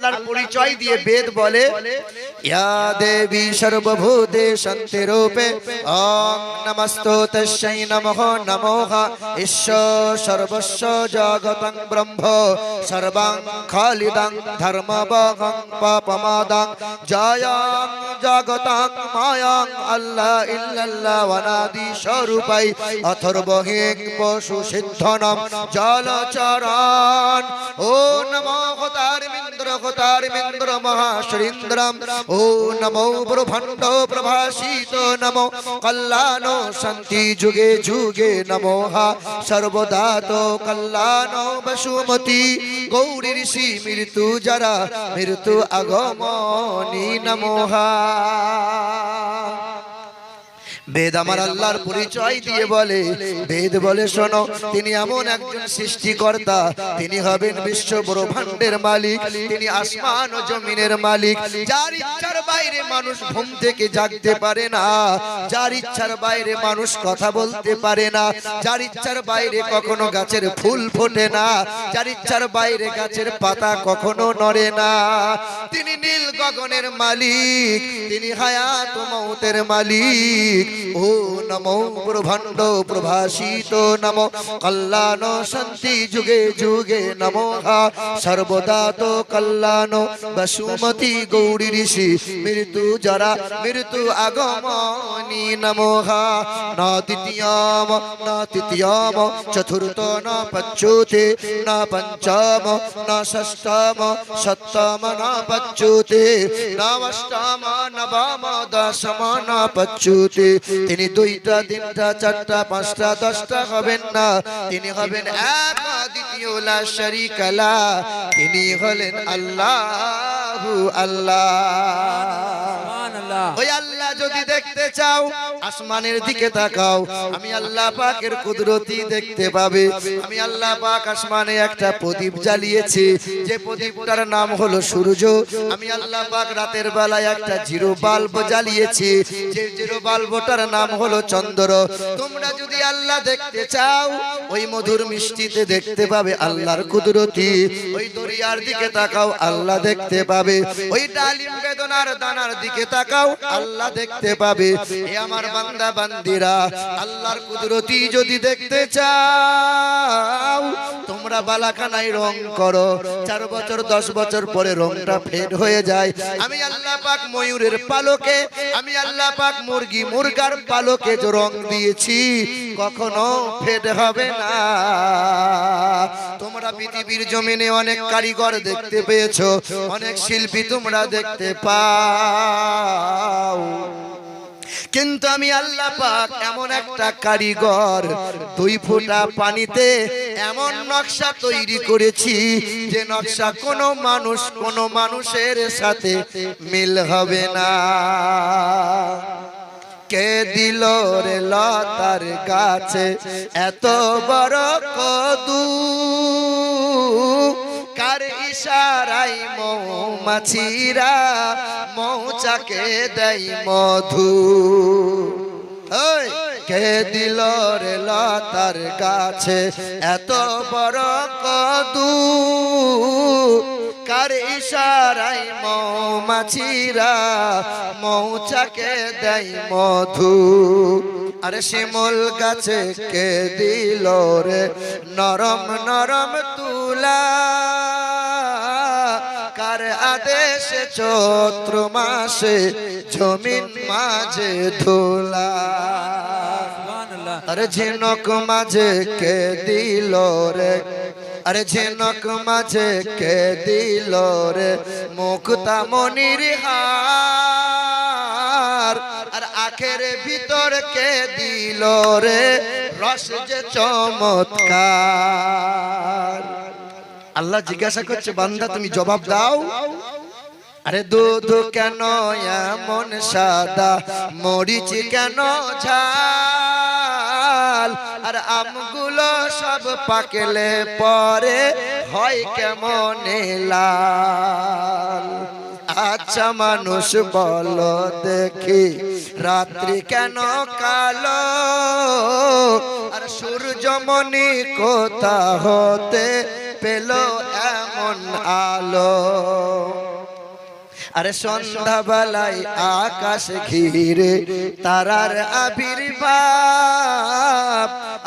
আল্লাহর পরিচয় দিয়ে বেদ বলে ইয়া দেবী সর্বভূতেষন্তে রূপে ওম নমস্তস্যৈ নমঃ নমঃ ঈশ্বর সর্বস্ব জগতং ব্রহ্ম সর্বং খালিদং ধর্মবহং পাপমাদং জয়ং জগতং মায়ং আল্লাহ ইল্লাল্লাহ ওয়ানাদি স্বরূপাই অথর্বহিং পশু সিদ্ধনম জলচরণ ও নমো হতারিমিন্দ্র মহাশ্রীন্দ্রম ও নমো ব্রহ্মাণ্ড প্রভাসিত নমো কল্যাণ শান্তি যুগে যুগে নমো সর্বদা তো কল্যাণ বসুমতি গৌরী ঋষি মৃত্যু জরা মৃত্যু আগমনী নমো বেদ আমার আল্লাহর পরিচয় দিয়ে বলে বেদ বলে শোনো তিনি এমন একজন সৃষ্টিকর্তা তিনি হবেন বিশ্ব ব্রহ্মাণ্ডের মালিক তিনি আসমান ও জমিনের মালিক যার ইচ্ছার বাইরে মানুষ ঘুম থেকে জাগতে পারে না যার ইচ্ছার বাইরে মানুষ কথা বলতে পারে না যার ইচ্ছার বাইরে কখনো গাছের ফুল ফোটে না যার ইচ্ছার বাইরে গাছের পাতা কখনো নড়ে না তিনি নীল গগনের মালিক তিনি হায়াত ও মউতের মালিক ও নমো ব্রহ্মাণ্ড প্রভাসিত নমো কল্যাণ শান্তি যুগে যুগে নমো সর্বদা তো কল্যাণ বসুমতি গৌরী ঋষি মৃত্যু জরা মৃত্যু আগমনী নমো না তৃতীয়ম চতুর্থ না পঞ্চমে না পঞ্চম না ষষ্ঠম সপ্তম না পঞ্চমে না অষ্টম নবম দশম না পঞ্চমে তিনি দুইটা তিনটা চারটা পাঁচটা দশটা হবেন না তিনি হবেন এক দ্বিতীয় লা শারীকা লা তিনি হলেন আল্লাহু আল্লাহ সুবহানাল্লাহ ওই আল্লাহ যদি দেখতে চাও আসমানের দিকে তাকাও আমি আল্লাহ পাকের কুদরতি দেখতে পাবে আমি আল্লাহ পাক আসমানে একটা প্রদীপ জ্বালিয়েছি যে প্রদীপটার নাম হলো সূর্য আমি আল্লাহ পাক রাতের বেলায় একটা জিরো বাল্ব জ্বালিয়েছি যে জিরো বাল্বটার নাম হলো চন্দ্র তোমরা যদি আল্লাহ দেখতে চাও ওই মধুর মিষ্টিতে দেখতে পাবে আল্লাহর কুদরতি ওই দরিয়ার দিকে তাকাও আল্লাহ দেখতে পাবে ওই ডালিম বেদনার দানার দিকে তাকাও আল্লাহ দেখতে পাবে এ আমার বান্দা বান্দিরা আল্লাহর কুদরতি যদি দেখতে চাও তোমরা বালাখানায় রং করো 4 বছর 10 বছর পরে রংটা ফেড হয়ে যায় আমি আল্লাহ পাক ময়ূরের পালকে আমি আল্লাহ পাক মুরগি মুরগার পালকে যে রং দিয়েছি কখনো ফেড হবে না তোমরা পৃথিবীর জমিনে অনেক কারিগর দেখতে পেয়েছো অনেক শিল্পী তোমরা দেখতে পাও কিন্তু আমি আল্লাহ পাক এমন একটা কারিগর 2 ফোঁটা পানিতে এমন নকশা তৈরি করেছি যে নকশা কোনো মানুষের সাথে মিল হবে না কে দিল রে লতার গাছে এত বড় কদু কার ইশারায় মৌমাছিরা মৌচাকে দেয় মধু কে দিল রে লতার গাছে এত বড় কদু কার ইশারায় মৌমাছিরা মৌচাকে দেয় মধু আরে শিমুল গাছে কে দিল রে নরম নরম তুলা কার আদেশে চৈত্র মাসে জমিন মাঝে ধুলা আরে ঝিনুক মাঝে কে দিল রে আরে ঝিনুক মাঝে কে দিল রে মুক্তা মনির হার আর আখের ভিতর কে দিল রে রস যে চমৎকার আল্লাহ জিজ্ঞাসা করছে বান্দা তুমি জবাব দাও আরে দুধ কেন এমন সাদা মরিচ কেন ঝাল আর আমগুলো সব পাকলে পরে হয় কেমন লাল আচ্ছা মানুষ বলো দেখি রাত্রি কেন কালো আর সূর্যমণি কোথা হতে পেল এমন আলো আরে সন্ধ্যাবেলায় আকাশ ঘিরে তারার আবির্ভাব,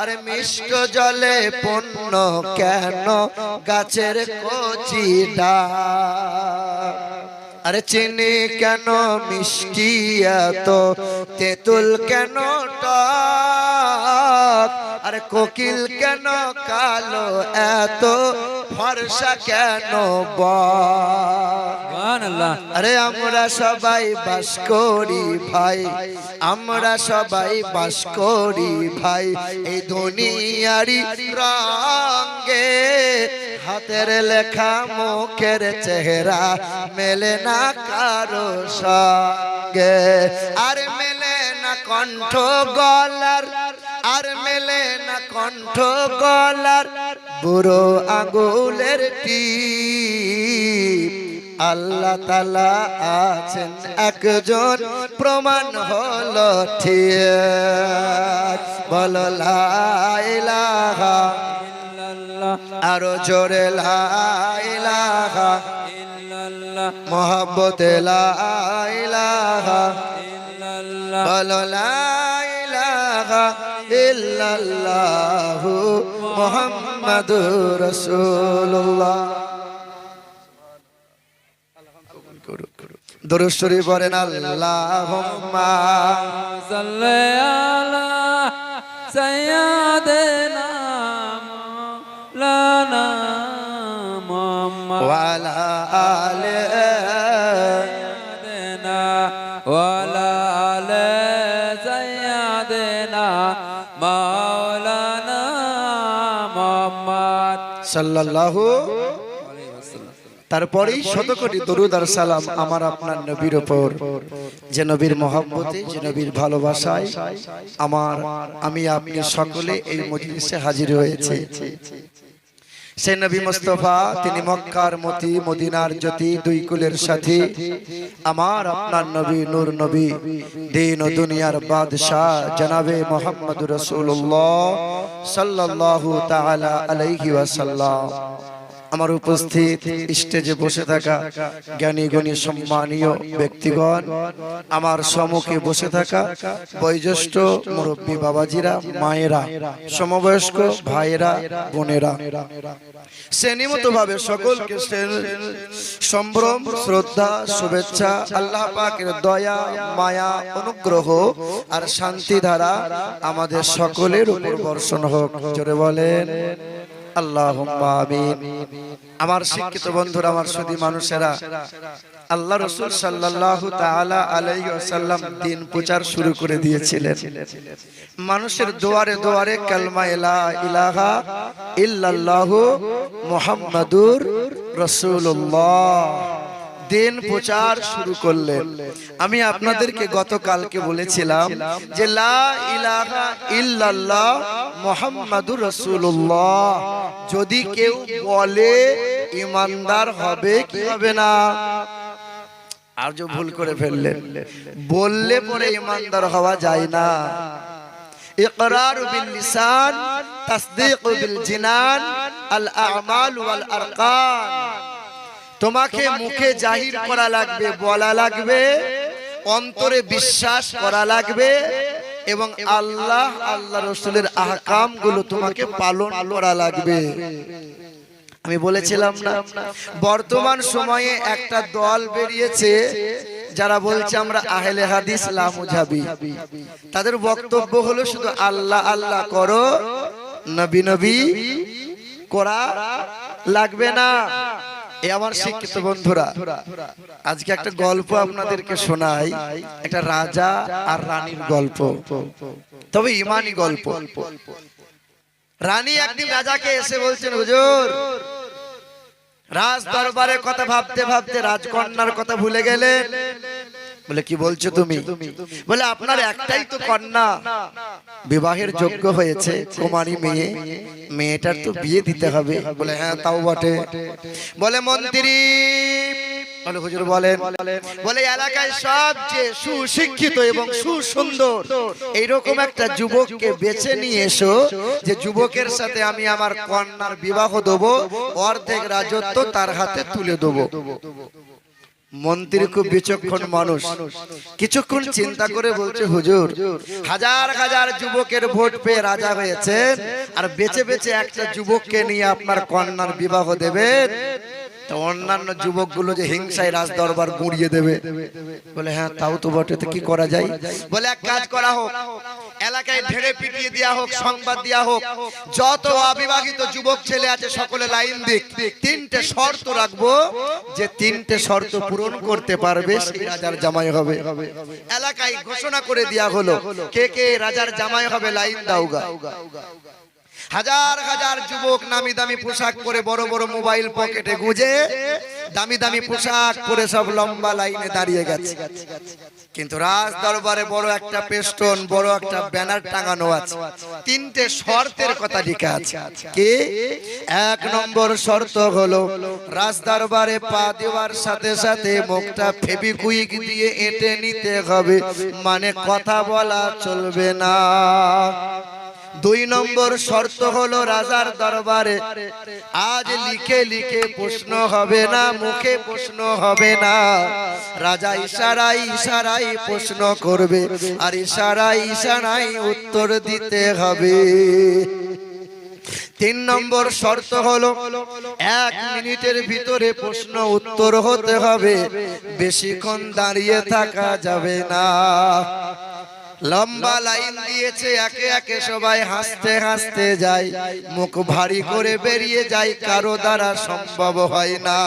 আরে মিষ্ট জলে পূর্ণ কেন গাছের কচি ডাব, আরে চিনি কেন মিষ্টি এত, তেঁতুল কেন টক, আরে কোকিল কেন কালো এত, ফর্সা কেন বক। আরে আমরা সবাই বাস করি ভাই, আমরা সবাই বাস করি ভাই এই দুনিয়ারি রঙে, হাতের লেখা মুখের চেহারা মেলে না কারো সঙ্গে, আর মেলে না কণ্ঠ গলার, আর মেলে না কণ্ঠ গলার বুড়ো আঙ্গুলের টিপ। আল্লাহ তাআলা আছেন একজন, প্রমাণ হলো ঠিক। বলো লা ইলাহা ইল্লাল্লাহ, আরো জোরে লা ইলাহা ইল্লাল্লাহ, মুহাব্বতে লা ইলাহা ইল্লাল্লাহ, বলো লা ইলাহা ইল্লাল্লাহ মুহাম্মাদুর রাসূলুল্লাহ। দরুদ শরীফ পড়েন আল্লাহুম্মা সাল্লি আলা সাইয়্যিদিনা মাওলানা মুহাম্মদ ওয়া আলা আলি সাইয়্যিদিনা ওয়া আলা আলি সাইয়্যিদিনা মাওলানা মুহাম্মদ সাল্লাল্লাহু। তারপরেই শতকোটি দরুদ আর সালাম আমার আপনার নবীর উপর, যে নবীর মহব্বতে, যে নবীর ভালোবাসায় আমি আপনি সকলে এই মজলিসে হাজির হয়েছে। সেই নবী মুস্তাফা, তিনি মক্কার মতি, মদিনার জ্যোতি, দুই কুলের সাথী, আমার আপনার নবী, নূর নবী, দিন ও দুনিয়ার বাদশাহ জনাবে মুহাম্মদুর রাসূলুল্লাহ সাল্লাল্লাহু তাআলা আলাইহি ওয়াসাল্লাম। আমার উপস্থিত স্টেজে বসে থাকা জ্ঞানী গুণী সম্মানীয় ব্যক্তিগণ, আমার সম্মুখে বসে থাকা বয়োজ্যেষ্ঠ মুরব্বী বাবাজিরা, মায়েরা, সমবয়স্ক ভাইয়েরা, বোনেরা, শ্রেণীমত ভাবে সকলকে সম্ভ্রম, শ্রদ্ধা, শুভেচ্ছা, আল্লাহ পাকের দয়া, মায়া, অনুগ্রহ আর শান্তি ধারা আমাদের সকলের উপর বর্ষণ হোক। জোরে বলেন আল্লাহুম্মা আমিন। আমার শিক্ষিত বন্ধুরা, আমার সুধী মানুষেরা, আল্লাহ রাসূল সাল্লাল্লাহু তাআলা আলাইহি ওয়াসাল্লাম দিন প্রচার শুরু করে দিয়েছিলেন। মানুষের দুয়ারে দুয়ারে কালমা লা ইলাহা ইল্লাল্লাহু মুহাম্মাদুর রাসূলুল্লাহ দিন প্রচার শুরু করলেন। আমি আপনাদেরকে গতকালকে বলেছিলাম যে লা ইলাহা ইল্লাল্লাহ মুহাম্মাদুর রাসূলুল্লাহ যদি কেউ বলে ঈমানদার হবে কি হবে না? আর যে ভুল করে ফেললেন, বললে পরে ঈমানদার হওয়া যায় না। ইকরার বিল লিসান, তাসদীক বিল জিনান, আল আমাল ওয়াল আরকান। তোমাকে মুখে জাহির করা লাগবে, বলা লাগবে, অন্তরে বিশ্বাস করা লাগবে, এবং আল্লাহ আল্লাহ রাসূলের আহকাম গুলো তোমাকে পালন করা লাগবে। আমি বলেছিলাম না, বর্তমান সময়ে একটা দল বেরিয়েছে যারা বলছে আমরা আহলে হাদিস লামুজাবি। তাদের বক্তব্য হলো শুধু আল্লাহ আল্লাহ করো, নবী নবী করা লাগবে না। এই আমার শিক্ষিত বন্ধুরা, আজকে একটা গল্প আপনাদেরকে শোনাই, একটা রাজা আর রানীর গল্প, তবে ইমানি গল্প। রানী একদিন রাজাকে এসে বলছেন, হুজুর, রাজ দরবারের কথা ভাবতে ভাবতে রাজকন্যার কথা ভুলে গেলেন। বলে কি বলছো তুমি? বলে আপনার একটাই তো কন্যা, বিবাহের যোগ্য হয়েছে, কুমারী মেয়ে, মেয়েটার তো বিয়ে দিতে হবে। বলে হ্যাঁ তাও বটে। বলে মন্ত্রী, বলে হুজুর বলেন। বলে এলাকায় সবচেয়ে সুশিক্ষিত এবং সুসুন্দর এইরকম একটা যুবককে বেছে নিয়ে এসো, যে যুবকের সাথে আমি আমার কন্যার বিবাহ দেব, অর্ধেক রাজত্ব তার হাতে তুলে দেব। মন্ত্রী খুব বিচক্ষণ মানুষ, কিছুক্ষণ চিন্তা করে বলছে, হুজুর হাজার হাজার যুবকের ভোট পেয়ে রাজা হয়েছেন, আর বেছে বেছে একটা যুবককে নিয়ে আপনার কন্যার বিবাহ দেবেন, তো অন্যান্য যুবকগুলো যে হিংসায় রাজ দরবার গুঁড়িয়ে দেবে। বলে হ্যাঁ তাও তো বটে, তো কি করা যায়? বলে এক কাজ করা হোক, এলাকায় ঢেড়ে পিটিয়ে দেওয়া হোক, সংবাদ দেওয়া হোক, যত অবিবাহিত যুবক ছেলে আছে সকলে লাইন দিক, তিনটে শর্ত রাখবো, যে তিনটে শর্ত পূরণ করতে পারবে সেই রাজার জামাই হবে। এলাকায় ঘোষণা করে দেওয়া হলো, কে কে রাজার জামাই হবে লাইন দাওগা। হাজার হাজার যুবক নামি দামি পোশাক পরে, বড় বড় মোবাইল পকেটে গুঁজে, দামি দামি পোশাক পরে সব লম্বা লাইনে দাঁড়িয়ে গেছে। কিন্তু রাজ দরবারে বড় একটা পেস্টন, বড় একটা ব্যানার টাঙানো আছে, তিনটে শর্তের কথা লেখা আছে। কি? এক নম্বর শর্ত হলো, রাজ দরবারে পা দেওয়ার সাথে সাথে মুখটা ফেবিকুইক দিয়ে এঁটে নিতে হবে, মানে কথা বলা চলবে না। দুই নম্বর শর্ত হলো, রাজার দরবারে আজ লিখে লিখে প্রশ্ন হবে না, মুখে প্রশ্ন হবে না, রাজা ইশারায় ইশারায় প্রশ্ন করবে, আর ইশারায় ইশারায় উত্তর দিতে হবে। তিন নম্বর শর্ত হলো, 1 মিনিটের ভিতরে প্রশ্ন উত্তর হতে হবে, বেশিক্ষণ দাঁড়িয়ে থাকা যাবে না। লম্বা লাইন দিয়েছে, একে একে সবাই হাসতে হাসতে যায়, মুখ ভারী করে বেরিয়ে যায়, কারো দ্বারা সম্ভব হয় না।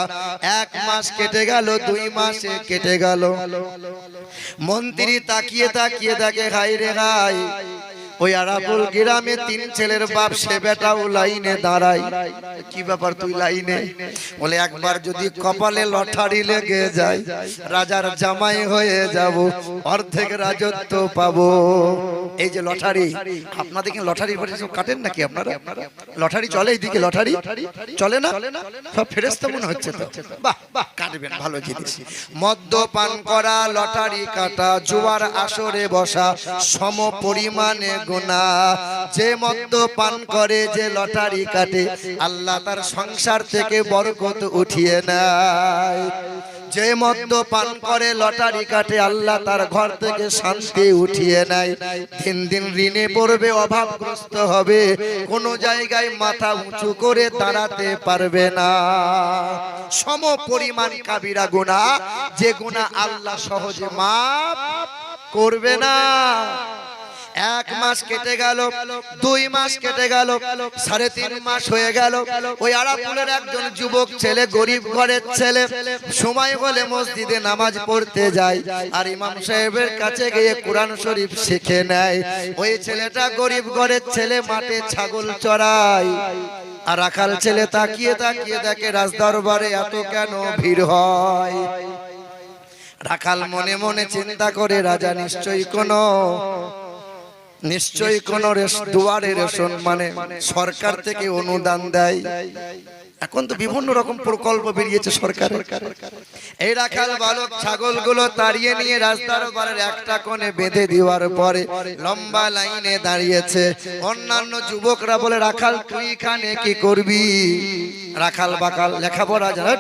1 মাস কেটে গেল, 2 মাসে কেটে গেল। মন্ত্রী তাকিয়ে তাকিয়ে দেখে, হাই রে হাই, ওই আরাবুল গ্রামে 3 ছেলের বাপ, সে বেটাও লাইনে দাঁড়ায়। কি ব্যাপার তুই লাইনে? বলে একবার যদি কপালে লটারি লেগে যায়, রাজার জামাই হয়ে যাব, অর্ধেক রাজত্ব পাবো। এই যে লটারি, আপনাদের কি লটারি কাটেন নাকি আপনারা? লটারি চলে এইদিকে? লটারি চলে না? সব ফেরেশতা মনে হচ্ছে তো। বাহ বাহ, কাটবেন, ভালো জিনিস। মদ্যপান করা, লটারি কাটা, জুয়ার আসরে বসা, সম পরিমাণে গুনাহ। যে মদ্যপান করে, যে লটারি কাটে, আল্লাহ তার সংসার থেকে বরকত উঠিয়ে নেয়। যে মদ্যপান করে, লটারি কাটে, আল্লাহ তার ঘর থেকে শান্তি উঠিয়ে নেয়। দিন দিন ঋণে পড়বে, অভাবগ্রস্ত হবে, কোন জায়গায় মাথা উঁচু করে দাঁড়াতে পারবে না। সম পরিমাণ কাবিরা গুনাহ, যে গুনাহ আল্লাহ সহজে মাফ করবে না। 1 মাস কেটে গেল, 2 মাস কেটে গেল, 3.5 মাস হয়ে গেল। ওই আরাপুলের একজন যুবক ছেলে, গরিব ঘরের ছেলে, সময় হলে মসজিদে নামাজ পড়তে যায়, আর ইমাম সাহেবের কাছে গিয়ে কোরআন শরীফ শিখে নেয়। ওই ছেলেটা গরিব ঘরের ছেলে, মাঠে ছাগল চড়ায়, আর রাখাল ছেলে তাকিয়ে তাকিয়ে দেখে রাজদরবারে এত কেন ভিড় হয়। রাখাল মনে মনে চিন্তা করে, রাজা নিশ্চয়ই কোন দুয়ারে রেশন, মানে সরকার থেকে অনুদান দেয়। এখন তো বিভিন্ন রকম প্রকল্প বেরিয়েছে সরকারের। এই রাখাল বালক ছাগলগুলো তাড়িয়ে নিয়ে রাজদরবারের একটা কোণে বেঁধে দেওয়ার পরে লম্বা লাইনে দাঁড়িয়েছে। অন্যান্য যুবকরা বলে, রাখাল তুই এখানে কি করবি? রাখাল বাকাল লেখাপড়া জানে।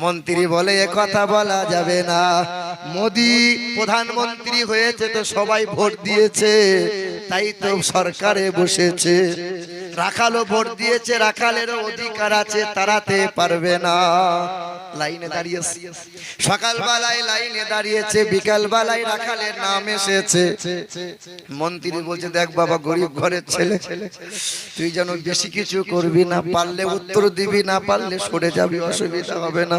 মন্ত্রী বলে, এ কথা বলা যাবে না, মোদি প্রধানমন্ত্রী হয়েছে তো সবাই ভোট দিয়েছে, তাই তো সরকারে বসেছে। রাখালও ভোট দিয়েছে, রাখালেরও অধিকার আছে, তাড়াতে পারবে না। লাইনে দাঁড়িয়েছে, সকালবেলায় লাইনে দাঁড়িয়েছে, বিকাল বেলায় রাখালের নাম এসেছে। মন্ত্রী বলছে, দেখ বাবা, গরিব ঘরের ছেলে, তুই যেন বেশি কিছু করবি না, পারলে উত্তর দিবি, না পারলে সরে যাবি, অসুবিধা হবে না।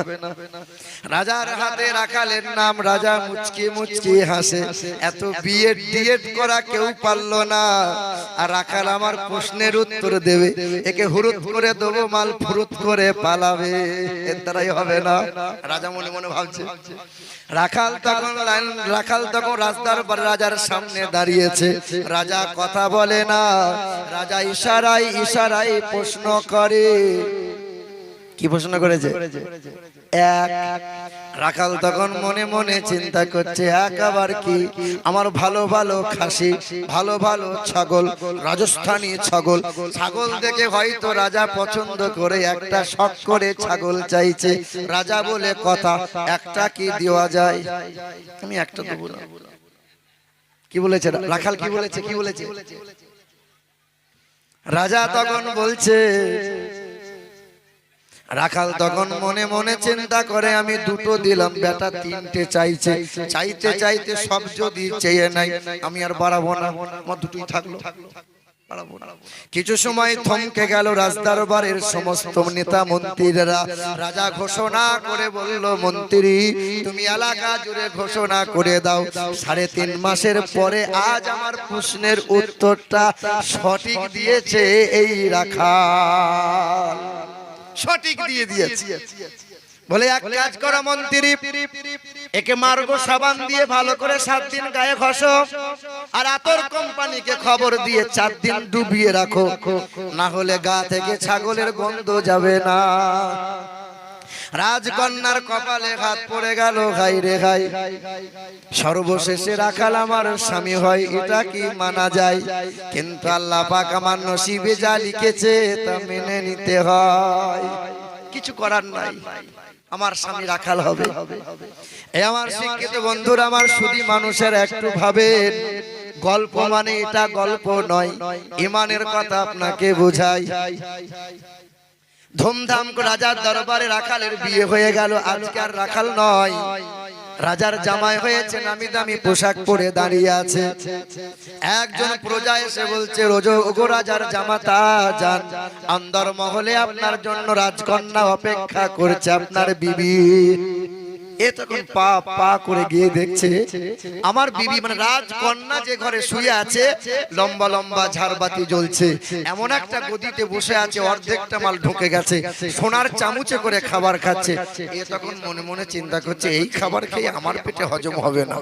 রাজার হাতে রাখালের নাম। রাজা মুচকি মুচকি হাসে, এত বিএড ডিএড করা কেউ পারলো না, আর রাখাল আমার প্রশ্নের উত্তর দেবে, একে হুরুত করে দেবো, মাল ফুরুত করে পালাবে, এর দ্বারাই হবে না। রাজা মনে মনে ভাবছে। রাখাল তখন রাজদরবার রাজার সামনে দাঁড়িয়েছে। রাজা কথা বলে না, রাজা ইশারায় ইশারায় প্রশ্ন করে। কি প্রশ্ন করেছে? এক। রাখাল তখন মনে মনে চিন্তা করছে, এক আবার কি? আমার ভালো ভালো খাসি, ভালো ভালো ছাগল, রাজস্থানী ছাগল, ছাগল দেখে হয়তো রাজা পছন্দ করে একটা শখ করে ছাগল চাইছে। রাজা বলে কথা, একটা কি দেওয়া যায়? আমি একটা দেবো না। কি বলেছে রাখাল? কি বলেছে? কি বলেছে রাজা? তখন বলছে, রাখাল তখন মনে মনে চিন্তা করে, আমি দুটো দিলাম, বেটা তিনটে চাইছে। চাইতে চাইতে সব যদি চেয়ে নাই, আমি আর বাড়াবো না, আমার দুটোই থাকলো। কিছু সময় থমকে গেল রাজদরবারের সমস্ত নেতা মন্ত্রীরা। রাজা ঘোষণা করে বলল, মন্ত্রী তুমি এলাকা জুড়ে ঘোষণা করে দাও, 3.5 মাসের পরে আজ আমার প্রশ্নের উত্তরটা সঠিক দিয়েছে এই রাখাল। সঠিক দিয়ে দিয়েছে। বলে এক কাজ করো মন্ত্রী, একে মার্গো সাবান দিয়ে ভালো করে 7 দিন গায়ে ঘষো, আর আতর কোম্পানিকে খবর দিয়ে 4 দিন ডুবিয়ে রাখো, না হলে গা থেকে ছাগলের গন্ধ যাবে না। রাজকন্যার কপালে হাত পড়ে গেল, হাই রে হাই, সর্বশেষে রাখাল আমার স্বামী হয়, এটা কি মানা যায়? কিন্তু আল্লাহ পাক আমার নসিবে যা লিখেছে তা মেনে নিতে হয়, কিছু করার নাই, আমার স্বামী রাখাল হবে। এই আমার শিক্ষিত বন্ধুরা, আমার শুধু মানুষের একটু ভাবেন, গল্প মানে এটা গল্প নয়, ইমানের কথা আপনাকে বোঝাই। ধুমধাম করে রাজার দরবারে রাখালের বিয়ে হয়ে গেল। আজকে আর রাখাল নয়, রাজার জামাই হয়েছে, নামি দামি পোশাক পরে দাঁড়িয়ে আছে। একজন প্রজা এসে বলছে, ওগো রাজার জামাতা যান, অন্দর মহলে আপনার জন্য রাজকন্যা অপেক্ষা করছে, আপনার বিবি। এ তখন পা পা করে গিয়ে দেখছে, আমার বিবি মানে রাজকন্যা যে ঘরে শুয়ে আছে, লম্বা লম্বা ঝাড়বাতি জ্বলছে, এমন একটা গদিতে বসে আছে, অর্ধেকটা মাল ঢুকে গেছে, সোনার চামচে করে খাবার খাচ্ছে। এ তখন মনে মনে চিন্তা করছে, এই খাবার খেয়ে আমার পেটে হজম হবে না,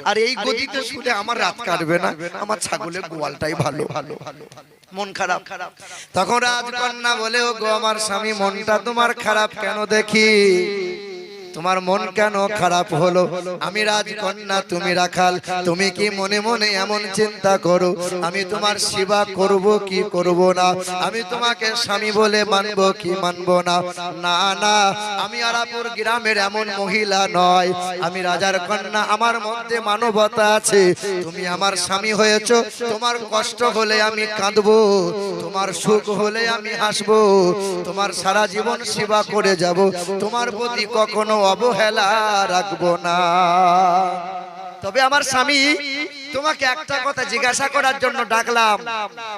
আর এই গদিতে শুলে আমার রাত কাটবে না, আমার ছাগলের গোয়ালটাই ভালো। মন খারাপ। তখন রাজকন্যা বলে, ও গো আমার স্বামী, মনটা তোমার খারাপ কেন দেখি? তোমার মন কেন খারাপ হলো? আমি রাজকন্যা, তুমি রাখাল, তুমি কি মনে মনে এমন চিন্তা করো আমি তোমার সেবা করব কি করব না, আমি তোমাকে স্বামী বলে মানব কি মানব না? না না, আমি আরাপুর গ্রামের এমন মহিলা নয়, আমি রাজার কন্যা, আমার মধ্যে মানবতা আছে। তুমি আমার স্বামী হয়েছো, তোমার কষ্ট হলে আমি কাঁদবো, তোমার সুখ হলে আমি হাসবো, তোমার সারা জীবন সেবা করে যাব, তোমার প্রতি কখনো অবহেলা রাখবো না। তবে আমার স্বামী, তোমাকে একটা কথা জিজ্ঞাসা করার জন্য ডাকলাম।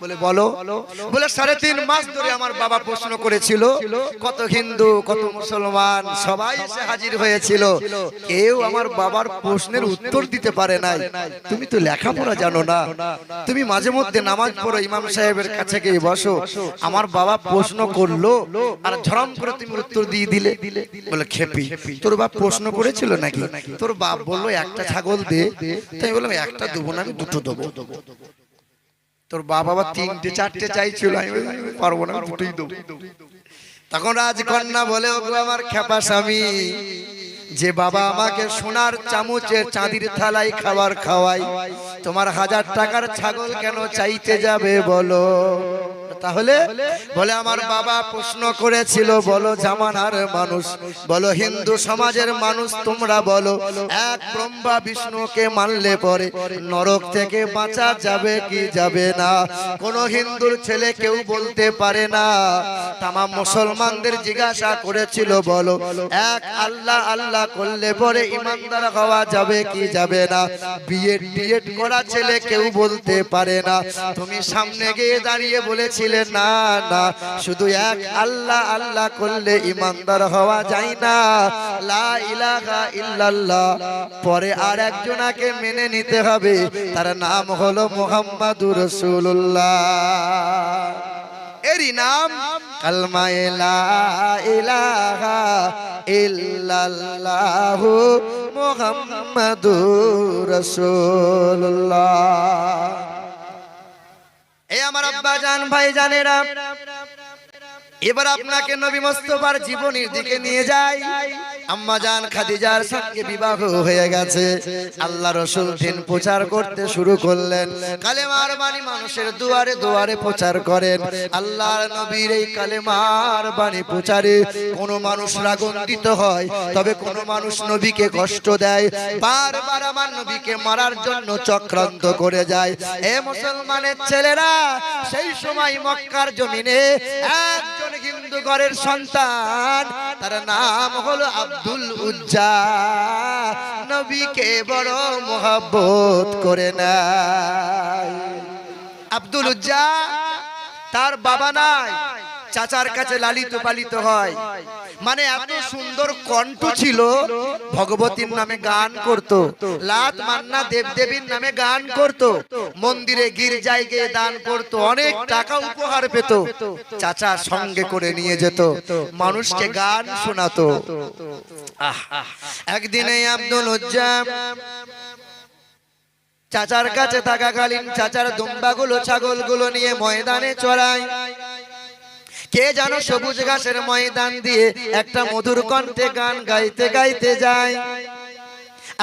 বলে বলো। বলে 3.5 মাস ধরে আমার বাবা প্রশ্ন করেছিল, কত হিন্দু কত মুসলমান সবাই এসে হাজির হয়েছিল, কেউ আমার বাবার প্রশ্নের উত্তর দিতে পারে নাই। তুমি তো লেখাপড়া জানো না, তুমি মাঝে মধ্যে নামাজ পড়ো, ইমাম সাহেবের কাছে গিয়ে বসো, আমার বাবা প্রশ্ন করলো আর ঝরম করে তুমি উত্তর দিয়ে দিলে। বলে খেপি, তোর বাপ প্রশ্ন করেছিল নাকি? তোর বাপ বললো একটা ছাগল দে, তাই বললাম একটা দেবো না, আমি দুটো দেবো। তোর বাবা 3টে 4টে চাইছিল, আমি পারবো না, দুটোই দেবো। তখন রাজকন্যা বলে, ওগো আমার খেপা স্বামী, যে বাবা আমাকে সোনার চামচে চাঁদির থালায় খাবার খাওয়াই, তোমার 1000 টাকার ছাগল কেন চাইতে যাবে বলো? তাহলে বলে, আমার বাবা প্রশ্ন করেছিল, বলো জামানার মানুষ, বলো হিন্দু সমাজের মানুষ, তোমরা বলো এক ব্রহ্মা বিষ্ণুকে মানলে পরে নরক থেকে বাঁচা যাবে কি যাবে না? কোন হিন্দুর ছেলে কেউ বলতে পারে না। তামাম মুসলমানদের জিজ্ঞাসা করেছিল, বলো এক আল্লাহ আল্লাহ করলে পরে ইমানদার হওয়া যাবে কি যাবে না? বিএড করা ছেলে কেউ বলতে পারে না। তুমি সামনে গিয়ে দাঁড়িয়ে বলেছিলে, না না, শুধু এক আল্লাহ আল্লাহ করলে ইমানদার হওয়া যায় না, লা ইলাহা ইল্লাল্লাহ পরে আর একজনকে মেনে নিতে হবে, তার নাম হলো মুহাম্মাদুর রাসূলুল্লাহ। এরই নাম কালমায়ে লা ইলাহা ইল্লাল্লাহ মুহাম্মাদুর রাসূলুল্লাহ। এই আমার আব্বা জান ভাই জানেরা, এবার আপনাকে নবী মুস্তাফার জীবনীর দিকে নিয়ে যাই। আম্মা জান খাদিজার সঙ্গে বিবাহ হয়ে গেছে। আল্লাহ রাসূল দিন প্রচার করতে শুরু করলেন। কালেমার বাণী মানুষের দুয়ারে দুয়ারে প্রচার করেন। আল্লাহর নবীর এই কালেমার বাণী প্রচারে কোন মানুষ রাগান্বিত হয়, তবে কোন মানুষ নবীকে কষ্ট দেয়, বারবার আমার নবীকে মারার জন্য চক্রান্ত করে যায়। এ মুসলমানের ছেলেরা, সেই সময় মক্কার জমিনে একজন হিন্দু ঘরের সন্তান, তার নাম হলো আব্দুল উজ্জা, নবীকে বড় মোহাব্বত করে নেয়। আব্দুল উজ্জা তার বাবা নাই, চাচার কাছে লালিত পালিত হয়। মানে এত সুন্দর কণ্ঠ ছিল, ভগবতীর নামে গান করত, লাত মান্না দেবদেবীর নামে গান করত, মন্দিরে গির্জায় গিয়ে দান করত, অনেক টাকা উপহার পেত। চাচা সঙ্গে করে নিয়ে যেত, মানুষকে গান শোনাতো। একদিন এই আব্দুল উজ্জা চাচার কাছে থাকাকালীন চাচার দুম্বাগুলো ছাগলগুলো নিয়ে ময়দানে চড়ায়। কে যেন সবুজ ঘাসের ময়দান দিয়ে একটা মধুর কণ্ঠে গান গাইতে গাইতে যায়।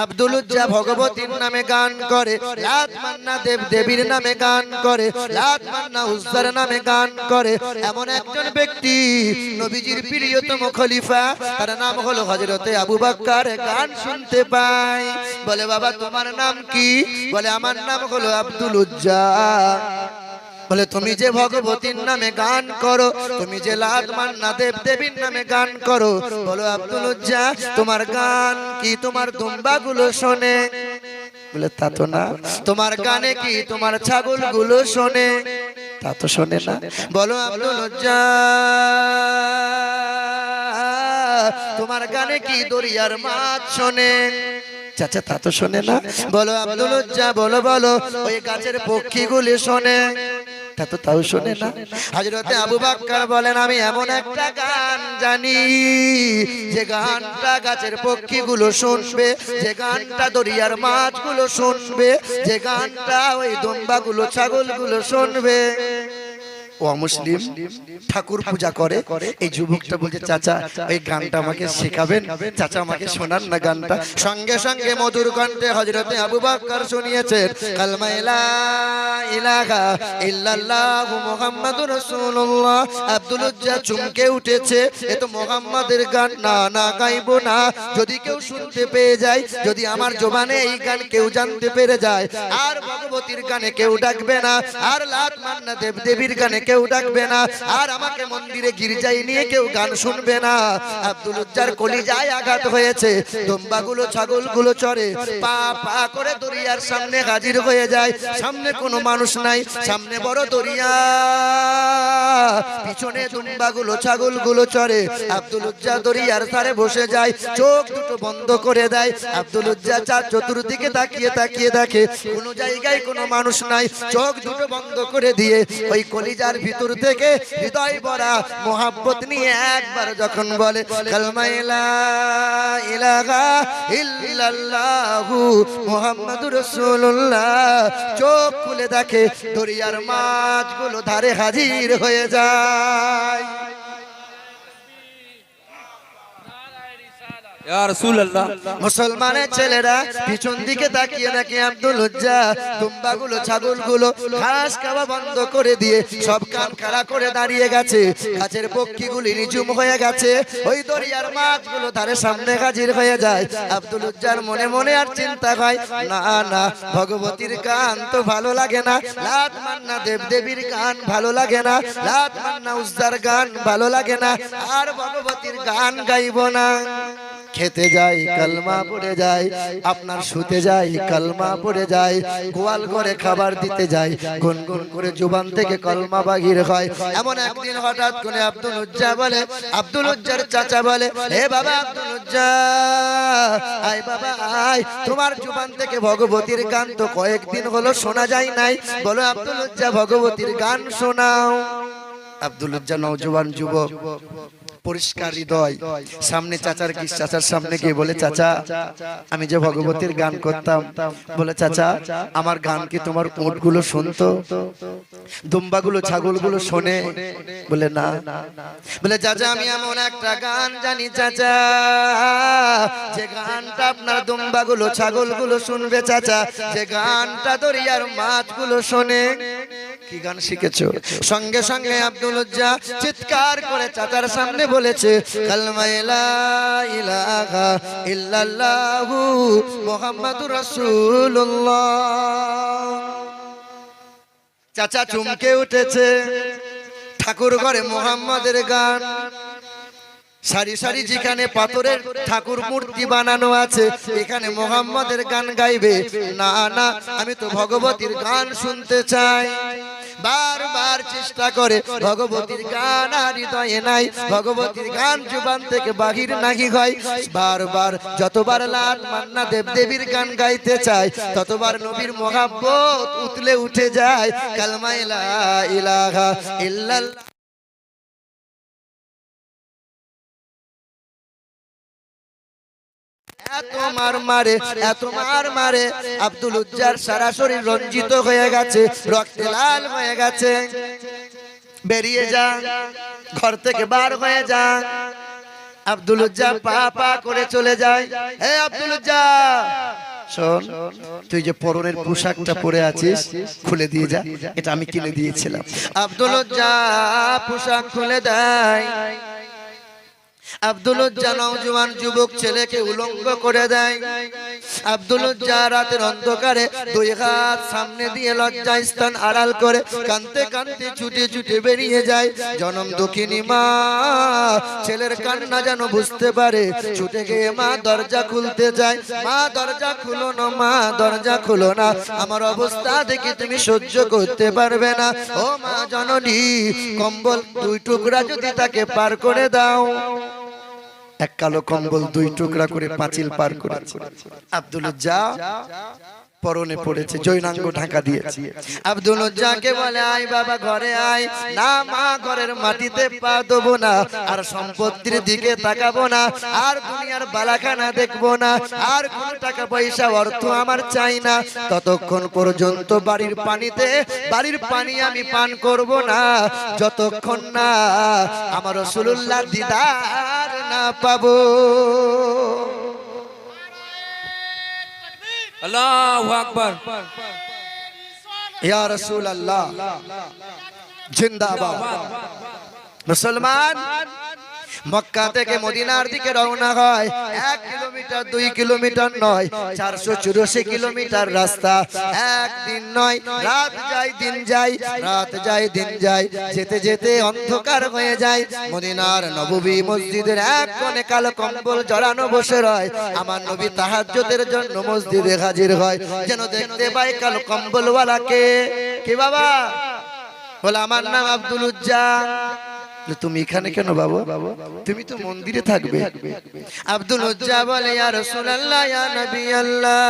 আব্দুল উজ্জা ভগবতীর নামে গান করে, লাত মান্না দেব দেবীর নামে গান করে, লাত মান্না উজ্জার নামে গান করে। এমন একজন ব্যক্তি নবীজির প্রিয়তম খলিফা, তার নাম হলো হযরতে আবু বকর, গান শুনতে পায়। বলে, বাবা তোমার নাম কি? বলে, আমার নাম হলো আব্দুল উজ্জা। বলে, তুমি যে ভগবতীর নামে গান করো, তুমি যে লাত মান্না দেব দেবীর নামে গান করো, বলো আব্দুল উজ্জা তোমার গান কি তোমার দুম্বাগুলো শোনে? বলে, তা তো না। তোমার গানে কি তোমার ছাগলগুলো শোনে? তা তো শোনে না। বলো আব্দুল উজ্জা তোমার গানে কি দরিয়ার মাছ শোনে? চাচা তা তো শোনে না। বলো আব্দুল উজ্জা বলো বলো ওই গাছের পক্ষীগুলি শোনে? তা তো তাও শোনে না। হযরতে আবু বকর বলেন, আমি এমন একটা গান জানি যে গানটা গাছের পক্ষীগুলো শুনবে, যে গানটা দরিয়ার মাছগুলো শুনবে, যে গানটা ওই দুম্বাগুলো ছাগলগুলো শুনবে। ও মুসলিম ঠাকুর পূজা করে। এই যুবকটা বলছে, চাচা এই গানটা আমাকে শেখাবেন? চাচা আমাকে শোনান না গানটা। সঙ্গে সঙ্গে মধুর কণ্ঠে হযরতে আবু বকর শুনিয়েছেন, কালমা লা ইলাহা ইল্লাল্লাহু মুহাম্মাদুর রাসূলুল্লাহ। আব্দুল উজ্জা চমকে উঠেছে, এ তো মুহাম্মাদের গান। না না, গাইবো না। যদি কেউ শুনতে পেয়ে যায়, যদি আমার জবানে এই গান কেউ জানতে পেরে যায়, আর ভগবতীর গানে কেউ ডাকবে না, আর লাত মান্না দেব দেবীর গানে কেউ ডাকবে না, আর আমাকে মন্দিরে গির্জায় নিয়ে কেউ গান শুনবে না। আব্দুল উজ্জার কলিজায় আঘাত হয়েছে। দুম্বাগুলো ছাগলগুলো চড়ে পা পা করে দরিয়ার সামনে হাজির হয়ে যায়। সামনে কোনো মানুষ নাই, সামনে বড় দরিয়া, পিছনে দুম্বাগুলো ছাগলগুলো চড়ে। আব্দুল উজ্জা দরিয়ার ধারে বসে যায়, চোখ দুটো বন্ধ করে দেয়। আব্দুল উজ্জা চার চতুর্দিকে তাকিয়ে তাকিয়ে দেখে কোনো জায়গায় কোনো মানুষ নাই। চোখ দুটো বন্ধ করে দিয়ে ওই কলিজার ভিতর থেকে হৃদয় ভরা মোহাব্বত নিয়ে একবার যখন বলে, কালমা লা ইলাহা ইল্লাল্লাহু মুহাম্মাদুর রাসূলুল্লাহ, চোখ খুলে দেখে দরিয়ার মাছগুলো ধারে হাজির হয়ে যায়। ইয়া রাসূলুল্লাহ। মুসলমানের ছেলেরা পিছন দিকে তাকিয়ে দেখে আব্দুল উজ্জা দুম্বাগুলো ছাগলগুলো ঘাস খাওয়া বন্ধ করে দিয়ে সব কান খাড়া করে দাঁড়িয়ে গেছে। গাছের পক্ষীগুলি নিঝুম হয়ে গেছে। ওই দরিয়ার মাছগুলো ধারে সামনে হাজির হয়ে যায়। আব্দুল উজ্জার মনে মনে আর চিন্তা হয়, না না, ভগবতীর গান তো ভালো লাগে না, লাত মান্না দেব দেবীর গান ভালো লাগে না, লাত মান্না উজ্জার গান ভালো লাগে না, আর ভগবতীর গান গাইব না। খেতে যাই কালমা পড়ে যায়, আপনার শুতে যাই কালমা পড়ে যায়, গোয়াল ঘরে খাবার দিতে যাই গুনগুন করে জুবান থেকে কলমা বাহির হয়। এমন একদিন হঠাৎ করে আব্দুল উজ্জা বলে, আব্দুল উজ্জার চাচা বলে, হে বাবা আব্দুল উজ্জা, আয় বাবা আয়, তোমার জুবান থেকে ভগবতীর গান তো কয়েকদিন হলো শোনা যায় নাই, বলো আব্দুল উজ্জা ভগবতীর গান শোনাও। আব্দুল উজ্জা নওজোয়ান যুবক, পরিষ্কার হৃদয়। সামনে চাচার কি চাচার সামনে গিয়ে বলে, চাচা আমি যে ভগবতীর গান করতাম, বলে চাচা আমার গান কি তোমার উটগুলো শুনতো, দুম্বাগুলো ছাগলগুলো শোনে? বলে না। বলে চাচা আমি এমন একটা গান জানি চাচা, যে গানটা আপনার দুম্বাগুলো ছাগলগুলো শুনবে চাচা, যে গানটা দরিয়ার মাছগুলো শোনে। কি গান শিখেছো? সঙ্গে সঙ্গে আব্দুল উজ্জা চিৎকার করে চাচার সামনে বলেছে, কালমা লা ইলাহা ইল্লাল্লাহু মুহাম্মাদুর রাসূলুল্লাহ। চাচা চমকে উঠেছে। ঠাকুর ঘরে মুহাম্মাদের গান, সারি সারি যেখানে পাথরের ঠাকুর মূর্তি বানানো আছে, এখানে মুহাম্মাদের গান গাইবে? না না, আমি তো ভগবতীর গান শুনতে চাই। বারবার চেষ্টা করে, ভগবতীর গান আর হৃদয়ে নাই, ভগবতীর গান জুবান থেকে বাহির নাহি হয়। বারবার যতবার লাট মান্না দেব দেবীর গান গাইতে চায়, ততবার নবীর মোহাব্বত উতলে উঠে যায়। কালমা লা ইলাহা ইল্লাল্লাহ। এত মার মারে, এত মার মারে, আব্দুল উজ্জার সারা শরীর রঞ্জিত হয়ে গেছে, রক্তে লাল হয়ে গেছে। বেরিয়ে যা, ঘর থেকে বার হয়ে যা। আব্দুল উজ্জা পা পা করে চলে যায়। হে আব্দুল উজ্জা শোন, তুই যে পরনের পোশাকটা পরে আছিস খুলে দিয়ে যা, এটা আমি কিনে দিয়েছিলাম। আব্দুল উজ্জা পোশাক খুলে দেয়। আব্দুল উজ্জা নওজোয়ান যুবক ছেলেকে উলঙ্গ করে দেয়। আব্দুল উজ্জা রাতের অন্ধকারে দুই হাত সামনে দিয়ে লজ্জা স্থান আড়াল করে কাঁদতে কাঁদতে ছুটে ছুটে বেরিয়ে যায়। জনম দুঃখিনী মা ছেলের কান্না যেন বুঝতে পারে, ছুটে গিয়ে মা দরজা খুলতে যায়। মা দরজা খুলো না, মা দরজা খুলো না, আমার অবস্থা দেখে তুমি সহ্য করতে পারবে না। ও মা জননী, কম্বল দুই টুকরা যদি তাকে পার করে দাও। এক কালো কম্বল দুই টুকরা করে পাঁচিল পার করেছে। আব্দুল উজ্জা পরনে পড়েছে, জৈনাঙ্গ ঢাকা দিয়েছে। আব্দুল উজ্জাকে বলে, আয় বাবা ঘরে আয়। না মা, ঘরের মাটিতে পা দেবো না, আর সম্পত্তির দিকে তাকাবো না, আর দুনিয়ার বালাখানা দেখবো না, আর কোন টাকা পয়সা অর্থ আমার চাই না, ততক্ষণ পর্যন্ত বাড়ির পানি আমি পান করব না, যতক্ষণ না আমার রাসূলুল্লাহ দিদার না পাবো। আল্লাহু আকবার। ইয়া রাসূলুল্লাহ জিন্দাবাদ। মুসলমান মক্কা থেকে মদিনার দিকে রওনা হয়। 1 কিলোমিটার 2 কিলোমিটার নয়, 484 কিলোমিটার রাস্তা। একদিন নয়, রাত যায় দিন যায়, রাত যায় দিন যায়, যেতে যেতে অন্ধকার হয়ে যায়। মদিনার নববী মসজিদের এক কোণে কালো কম্বল জড়ানো বসে রয়। আমার নবী তাহাজ্জুদের জন্য মসজিদে হাজির হয়। যেন দেখতে পায় কালো কম্বলওয়ালাকে। কে বাবা? বলে আমার নাম আব্দুল উজ্জা। তুমি এখানে কেন বাবা? তুমি তো মন্দিরে থাকবে। আব্দুল উজ্জা বলে, ইয়া রাসূলুল্লাহ, ইয়া নবী আল্লাহ,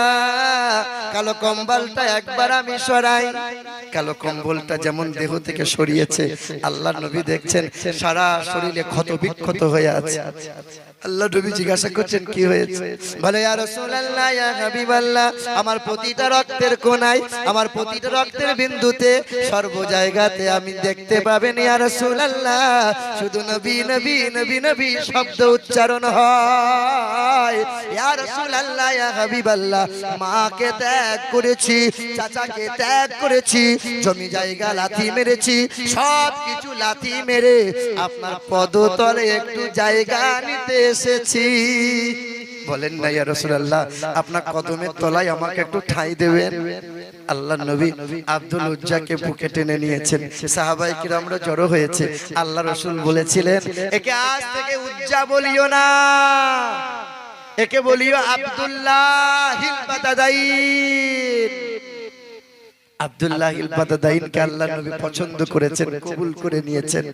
কালো কম্বলটা একবার আমি সরাই। কালো কম্বলটা যেমন দেহ থেকে সরিয়েছে, আল্লাহর নবী দেখছেন সারা শরীরে ক্ষত বিক্ষত হয়ে আছে। আল্লাহ নবী জিজ্ঞাসা করছেন কি হয়েছে? বলে, ইয়া রাসূলুল্লাহ, ইয়া হাবিবাল্লাহ, আমার প্রতিটা রক্তের কোণায়, আমার প্রতিটা রক্তের বিন্দুতে, সর্ব জায়গাতে আমি দেখতে পাবেন ইয়া রাসূলুল্লাহ শুধু নবী নবী নবী নবী শব্দ উচ্চারণ হয়। ইয়া রাসূলুল্লাহ, ইয়া হাবিবাল্লাহ, মাকে ত্যাগ করেছি, চাচাকে ত্যাগ করেছি, জমি জায়গা লাথি মেরেছি, সব কিছু লাথি মেরে আপনার পদতলে একটু জায়গা নিতে এসেছি। বলেন না ইয়া রাসূলুল্লাহ, আপনার কদমের তলায় আমাকে একটু ঠাঁই দেবেন? আল্লাহর নবী আব্দুল উজ্জাকে বুকে টেনে নিয়েছেন। সাহাবায়ে কিরামরা জড়ো হয়েছে। আল্লাহ রাসূল বলেছিলেন, একে আজ থেকে উজ্জা বলিও না, একে বলিও আব্দুল্লাহিল বাদাদাইন। আব্দুল্লাহিল বাদাদাইনকে আল্লাহর নবী পছন্দ করেছেন, কবুল করে নিয়েছেন।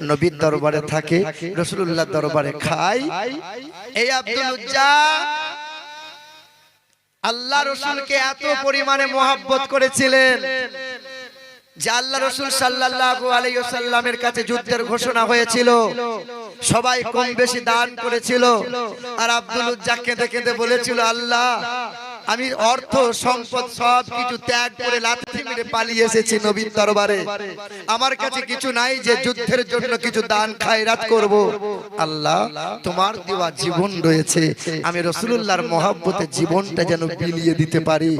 নবীর দরবারে থাকে, রাসূলুল্লাহর দরবারে খায়। এই আব্দুল উজ্জা আল্লাহ রাসূলকে এত পরিমাণে মহব্বত করেছিলেন যে আল্লাহ রাসূল সাল্লাল্লাহু আলাইহি ওয়াসাল্লামের কাছে যুদ্ধের ঘোষণা হয়েছিল, সবাই কম বেশি দান করেছিল, আর আব্দুল উজ্জা কেঁদে কেঁদে বলেছিল, আল্লাহ আমি অর্থ সম্পদ সবকিছু ত্যাগ করে লাথি মেরে পালিয়ে এসেছি নবীর দরবারে, আমার কাছে কিছু নাই যে যুদ্ধের জন্য কিছু দান খায়রাত করব। আল্লাহ তোমার দেওয়া জীবন রয়েছে, আমি রাসূলুল্লাহর মহব্বতে জীবনটা যেন বিলিয়ে দিতে পারি।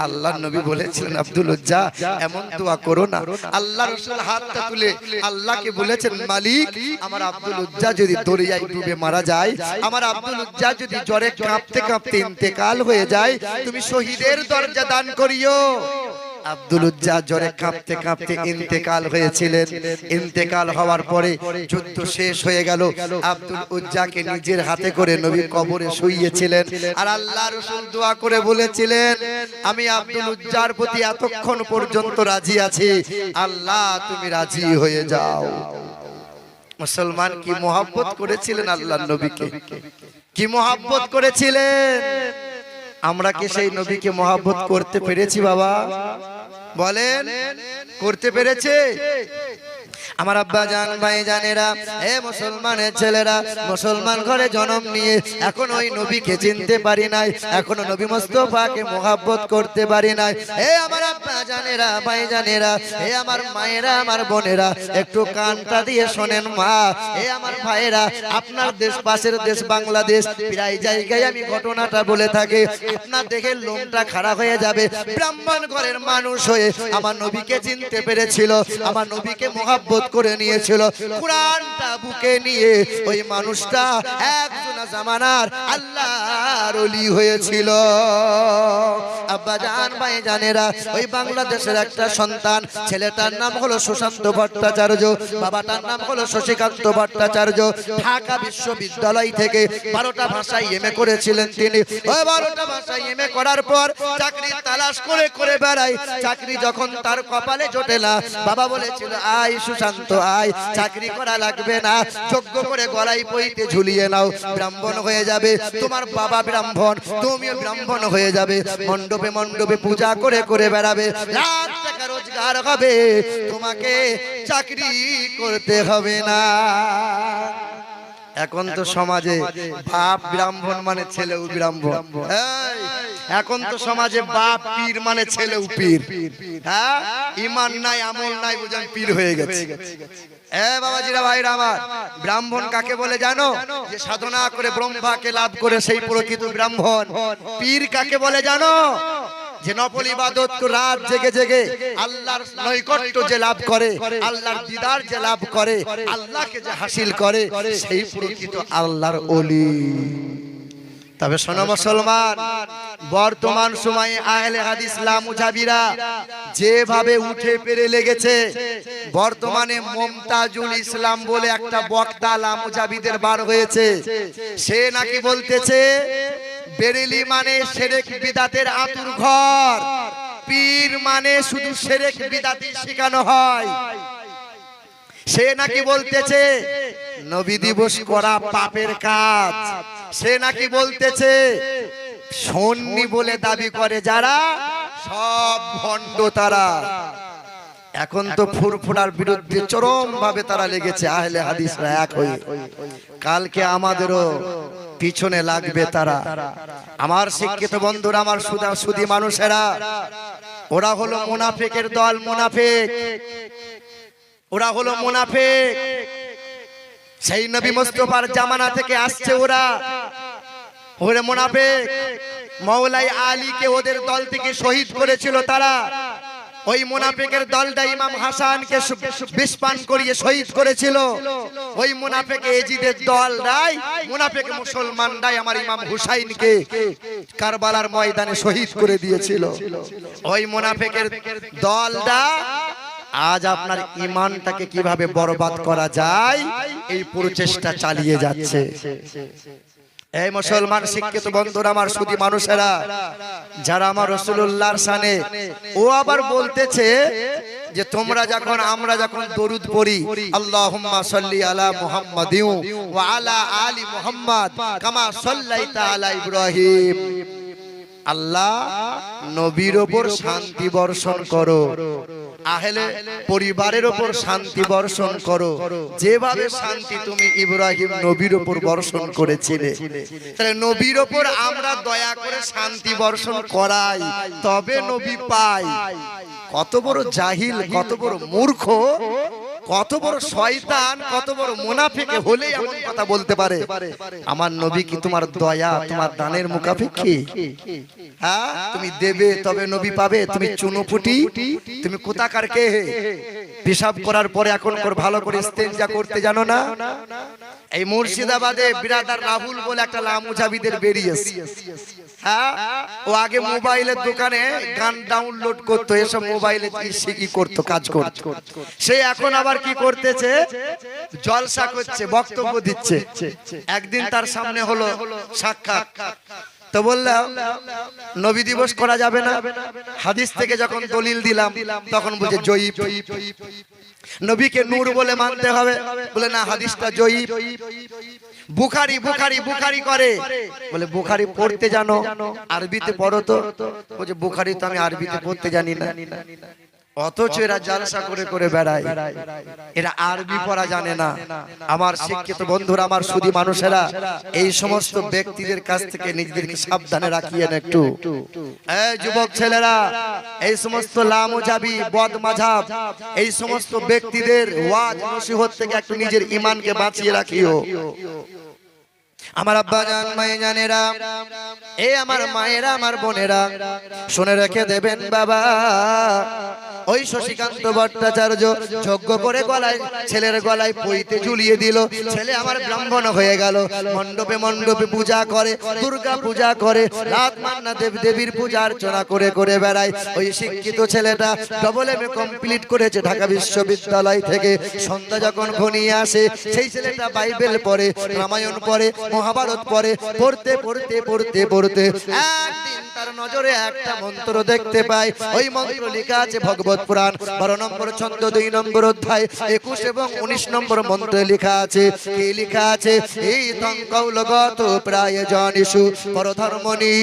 আল্লাহর নবী বলেছিলেন, আব্দুল উজ্জা এমন দোয়া করো না। আল্লাহ রাসূল হাতটা তুলে আল্লাহকে বলেছেন, মালিক আমার আব্দুল উজ্জা যদি দরিয়ায় ডুবে মারা যায়, আমার আব্দুল উজ্জা যদি জ্বরে কাঁপতে কাঁপতে ইন্তেকাল হয়ে যায়, তুমি শহীদের দরজা দান করিও। আব্দুল উজ্জা জ্বরে কাঁপতে কাঁপতে ইন্তেকাল হয়েছিলেন। ইন্তেকাল হওয়ার পরে যুদ্ধ শেষ হয়ে গেল। আব্দুল উজ্জাকে নিজের হাতে করে নবী কবরে শুইয়েছিলেন, আর আল্লাহ রাসূল দোয়া করে বলেছিলেন, আমি আব্দুল উজ্জার প্রতি এতক্ষণ পর্যন্ত রাজি আছি, আল্লাহ তুমি রাজি হয়ে যাও। মুসলমান কি মোহাব্বত করেছিলেন আল্লাহর নবীকে, কি মোহাব্বত করেছিলেন। আমরা কি সেই নবীকে মোহাব্বত করতে পেরেছি বাবা? বলেন, করতে পেরেছে? আমার আব্বা জান ভাই জানেরা, এ মুসলমানের ছেলেরা, মুসলমান ঘরে জন্ম নিয়ে এখন ওই নবীকে চিনতে পারি নাই, এখনো নবী মুস্তাফাকে মোহাব্বত করতে পারি নাই। এ আমার আব্বা জানেরা, ভাই জানেরা, এ আমার মায়েরা, আমার বোনেরা, একটু কানটা দিয়ে শোনেন মা, এ আমার ভাইয়েরা, আপনার দেশ, পাশের দেশ বাংলাদেশ, প্রায় জায়গায় আমি ঘটনাটা বলে থাকি, আপনার দেখে লোমটা খারাপ হয়ে যাবে। ব্রাহ্মণ ঘরের মানুষ হয়ে আমার নবীকে চিনতে পেরেছিল, আমার নবীকে মোহাব্বত করে নিয়েছিল, কুরআনটা বুকে নিয়ে ওই মানুষটা একজন জামানার আল্লাহর ওলি হয়েছিল। আব্বা জান ভাই জানেরা, ওই বাংলাদেশের একটা সন্তান, ছেলেটার নাম হলো সুশান্ত ভট্টাচার্য, বাবাটার নাম হলো শশীকান্ত ভট্টাচার্য। ঢাকা বিশ্ববিদ্যালয় থেকে 12টা ভাষায় এমএ করেছিলেন তিনি। ওই 12টা ভাষায় এমএ করার পর চাকরি তালাশ করে করে বেড়ায়, চাকরি যখন তার কপালে জোটে না, বাবা বলেছিল, আয় সুশান্ত আয়, চাকরি করা লাগবে না, যোগ্য করে গলায় পইতে ঝুলিয়ে নাও, ব্রাহ্মণ হয়ে যাবে, তোমার বাবা ব্রাহ্মণ, তুমিও ব্রাহ্মণ হয়ে যাবে, মণ্ডপে মণ্ডপে পূজা করে করে বেড়াবে, লাখ টাকা রোজগার হবে, তোমাকে চাকরি করতে হবে না। এখন তো সমাজে বাপ ব্রাহ্মণ মানে ছেলেও ব্রাহ্মণ, এখন তো সমাজে বাপ পীর মানে ছেলেও পীর। হ্যাঁ, ঈমান নাই আমল নাই বুঝান পীর হয়ে গেছে। বাবাজিরা ভাইরা আমার, ব্রাহ্মণ কাকে বলে জানো? যে সাধনা করে ব্রহ্মাকে লাভ করে সেই প্রকৃত ব্রাহ্মণ। পীর কাকে বলে জানো? যে নফল ইবাদত রাত জেগে জেগে আল্লাহর নৈকট্য যে লাভ করে, আল্লাহর দিদার যে লাভ করে, আল্লাহকে যে হাসিল করে, সেই প্রকৃত আল্লাহর ওলি। তবে শোনো মুসলমান, বর্তমান সময়ে আহলে হাদিস লামুজাবিরা যেভাবে উঠে পেরে লেগেছে, বর্তমানে মুমতাজুল ইসলাম বলে একটা বক্তা লামুজাবিদের বার হয়েছে, সে নাকি বলতেছে বেরেলি মানে শিরক বিদআতের আতুর ঘর, পীর মানে শুধু শিরক বিদআতই শেখানো হয়। সে নাকি বলতেছে নবী দিবস করা পাপের কাজ। সে নাকি বলতেছে সুন্নি বলে দাবি করে যারা, সব ভণ্ড তারা। এখন তো ফুরফুরার বিরুদ্ধে চরম ভাবে তারা লেগেছে আহলে হাদিসরা এক হয়ে। কালকে আমাদেরও পিছনে লাগবে তারা। আমার শিক্ষিত বন্ধুরা, আমার সুদী মানুষেরা, ওরা হলো মুনাফিকের দল, মুনাফিক, ওরা হলো মুনাফিক। সেই নবী মুস্তাফার জামানা থেকে আসছে ওরা, ওরে মুনাফিক। মওলাই আলীকে ওদের দল থেকে শহীদ করেছিল তারা। ওই মুনাফিকের দলটা ইমাম হাসানকে বিষপান করিয়ে শহীদ করেছিল। ওই মুনাফিক এজিদের দলরাই, মুনাফিক মুসলমানরাই আমার ইমাম হুসাইনকে কারবালার ময়দানে শহীদ করে দিয়েছিল। ওই মুনাফিকের দলটা আজ আপনার ঈমানটাকে কিভাবে বরবাদ করা যায় এই প্রচেষ্টা চালিয়ে যাচ্ছে। এই মুসলমান শিক্ষিত বন্ধুরা, আমার সুদী মানুষেরা, যারা আমার রাসূলুল্লাহর শানে, ও আবার বলতেছে যে তোমরা যখন, আমরা যখন দরুদ পড়ি, আল্লাহুম্মা সাল্লি আলা মুহাম্মাদিন ওয়া আলা আলি মুহাম্মাদ কামা সাল্লাইতা আলা ইব্রাহিম, আল্লাহ নবীর ওপর শান্তি বর্ষণ করো, আহলে পরিবারের ওপর শান্তি বর্ষণ করো, যেভাবে শান্তি তুমি ইব্রাহিম নবীর ওপর বর্ষণ করেছিলে। তাহলে নবীর ওপর আমরা দয়া করে শান্তি বর্ষণ করাই, তবে নবী পাই। কত বড় জাহিল, কত বড় মূর্খ, কত বড় শয়তান, কত বড় মুনাফিক হলেই এমন কথা বলতে পারে। আমার নবী কি তোমার দয়া, তোমার দানের মুখাপেক্ষী? হ্যাঁ, তুমি দেবে তবে নবী পাবে। তুমি চুনোপুটি, তুমি কোথাকার কে? পেশাব করার পরে এখন ভালো করে ইস্তেঞ্জা করতে জানো না? এই মুর্শিদাবাদে বিরাদার রাহুল বলে একটা লামুজাবিদের বেরিয়েছে। হ্যাঁ, ও আগে মোবাইলের দোকানে গান ডাউনলোড করতো, এসব মোবাইলে কি করতো, কাজ করতো। সে এখন আবার কি করতেছে, জলসা করছে, বক্তব্য দিচ্ছে। একদিন তার সামনে হলো সাক্ষাৎ, তো বললাম নবী দিবস করা যাবে না। হাদিস থেকে যখন দলিল দিলাম তখন বলছে জয়ীব, নবীকে নূর বলে মানতে হবে। বলে না, হাদিসটা জয়ীব। বুখারী বুখারী বুখারী করে, বলে বুখারী পড়তে জানো? আরবিতে পড়ো তো। বলছে বুখারী তো আমি আরবিতে পড়তে জানি না। অথচ এরা জালসা করে করে বেড়ায়, এরা আরবি পড়া জানে না। আমার শিক্ষিত বন্ধুরা, আমার সুধী মানুষেরা, এই সমস্ত ব্যক্তিদের কাছ থেকে নিজেদেরকে সাবধানে রাখিয়েন একটু। এই যুবক ছেলেরা, এই সমস্ত লামুজাবি, বদমাঝাব, এই সমস্ত ব্যক্তিদের ওয়াজ নসিহত থেকে একটু নিজের ঈমানকে বাঁচিয়ে রাখিও। আমার আব্বা জান, মায়ে জানেরা, এ আমার মায়েরা, আমার বোনেরা, শুনে রেখে দেবেন বাবা। ওই শশীকান্ত ভট্টাচার্য যজ্ঞ করে গলায়, ছেলের গলায় পইতে ঝুলিয়ে দিল। ছেলে আমার ব্রাহ্মণ হয়ে গেল। মণ্ডপে মণ্ডপে পূজা করে, দুর্গা পূজা করে, রাত মান্না দেব দেবীর পূজা অর্চনা করে করে বেড়ায়। ওই শিক্ষিত ছেলেটা ডবল এমএ কমপ্লিট করেছে ঢাকা বিশ্ববিদ্যালয় থেকে। সন্ধ্যা যখন ঘনিয়ে আসে, সেই ছেলেটা বাইবেল পড়ে, রামায়ণ পড়ে, মহাভারত পড়ে। পড়তে পড়তে পড়তে পড়তে একদিন তার নজরে একটা মন্ত্র দেখতে পায়। ওই মন্ত্র লেখা আছে ভগবত পুরাণ 12 নম্বর ছন্দ 2 নম্বর অধ্যায় 21 এবং 19 নম্বর মন্ত্রে লেখা আছে। কি লেখা আছে? এই তঙ্কৌলগত প্রায় জানিসু পরধর্মনি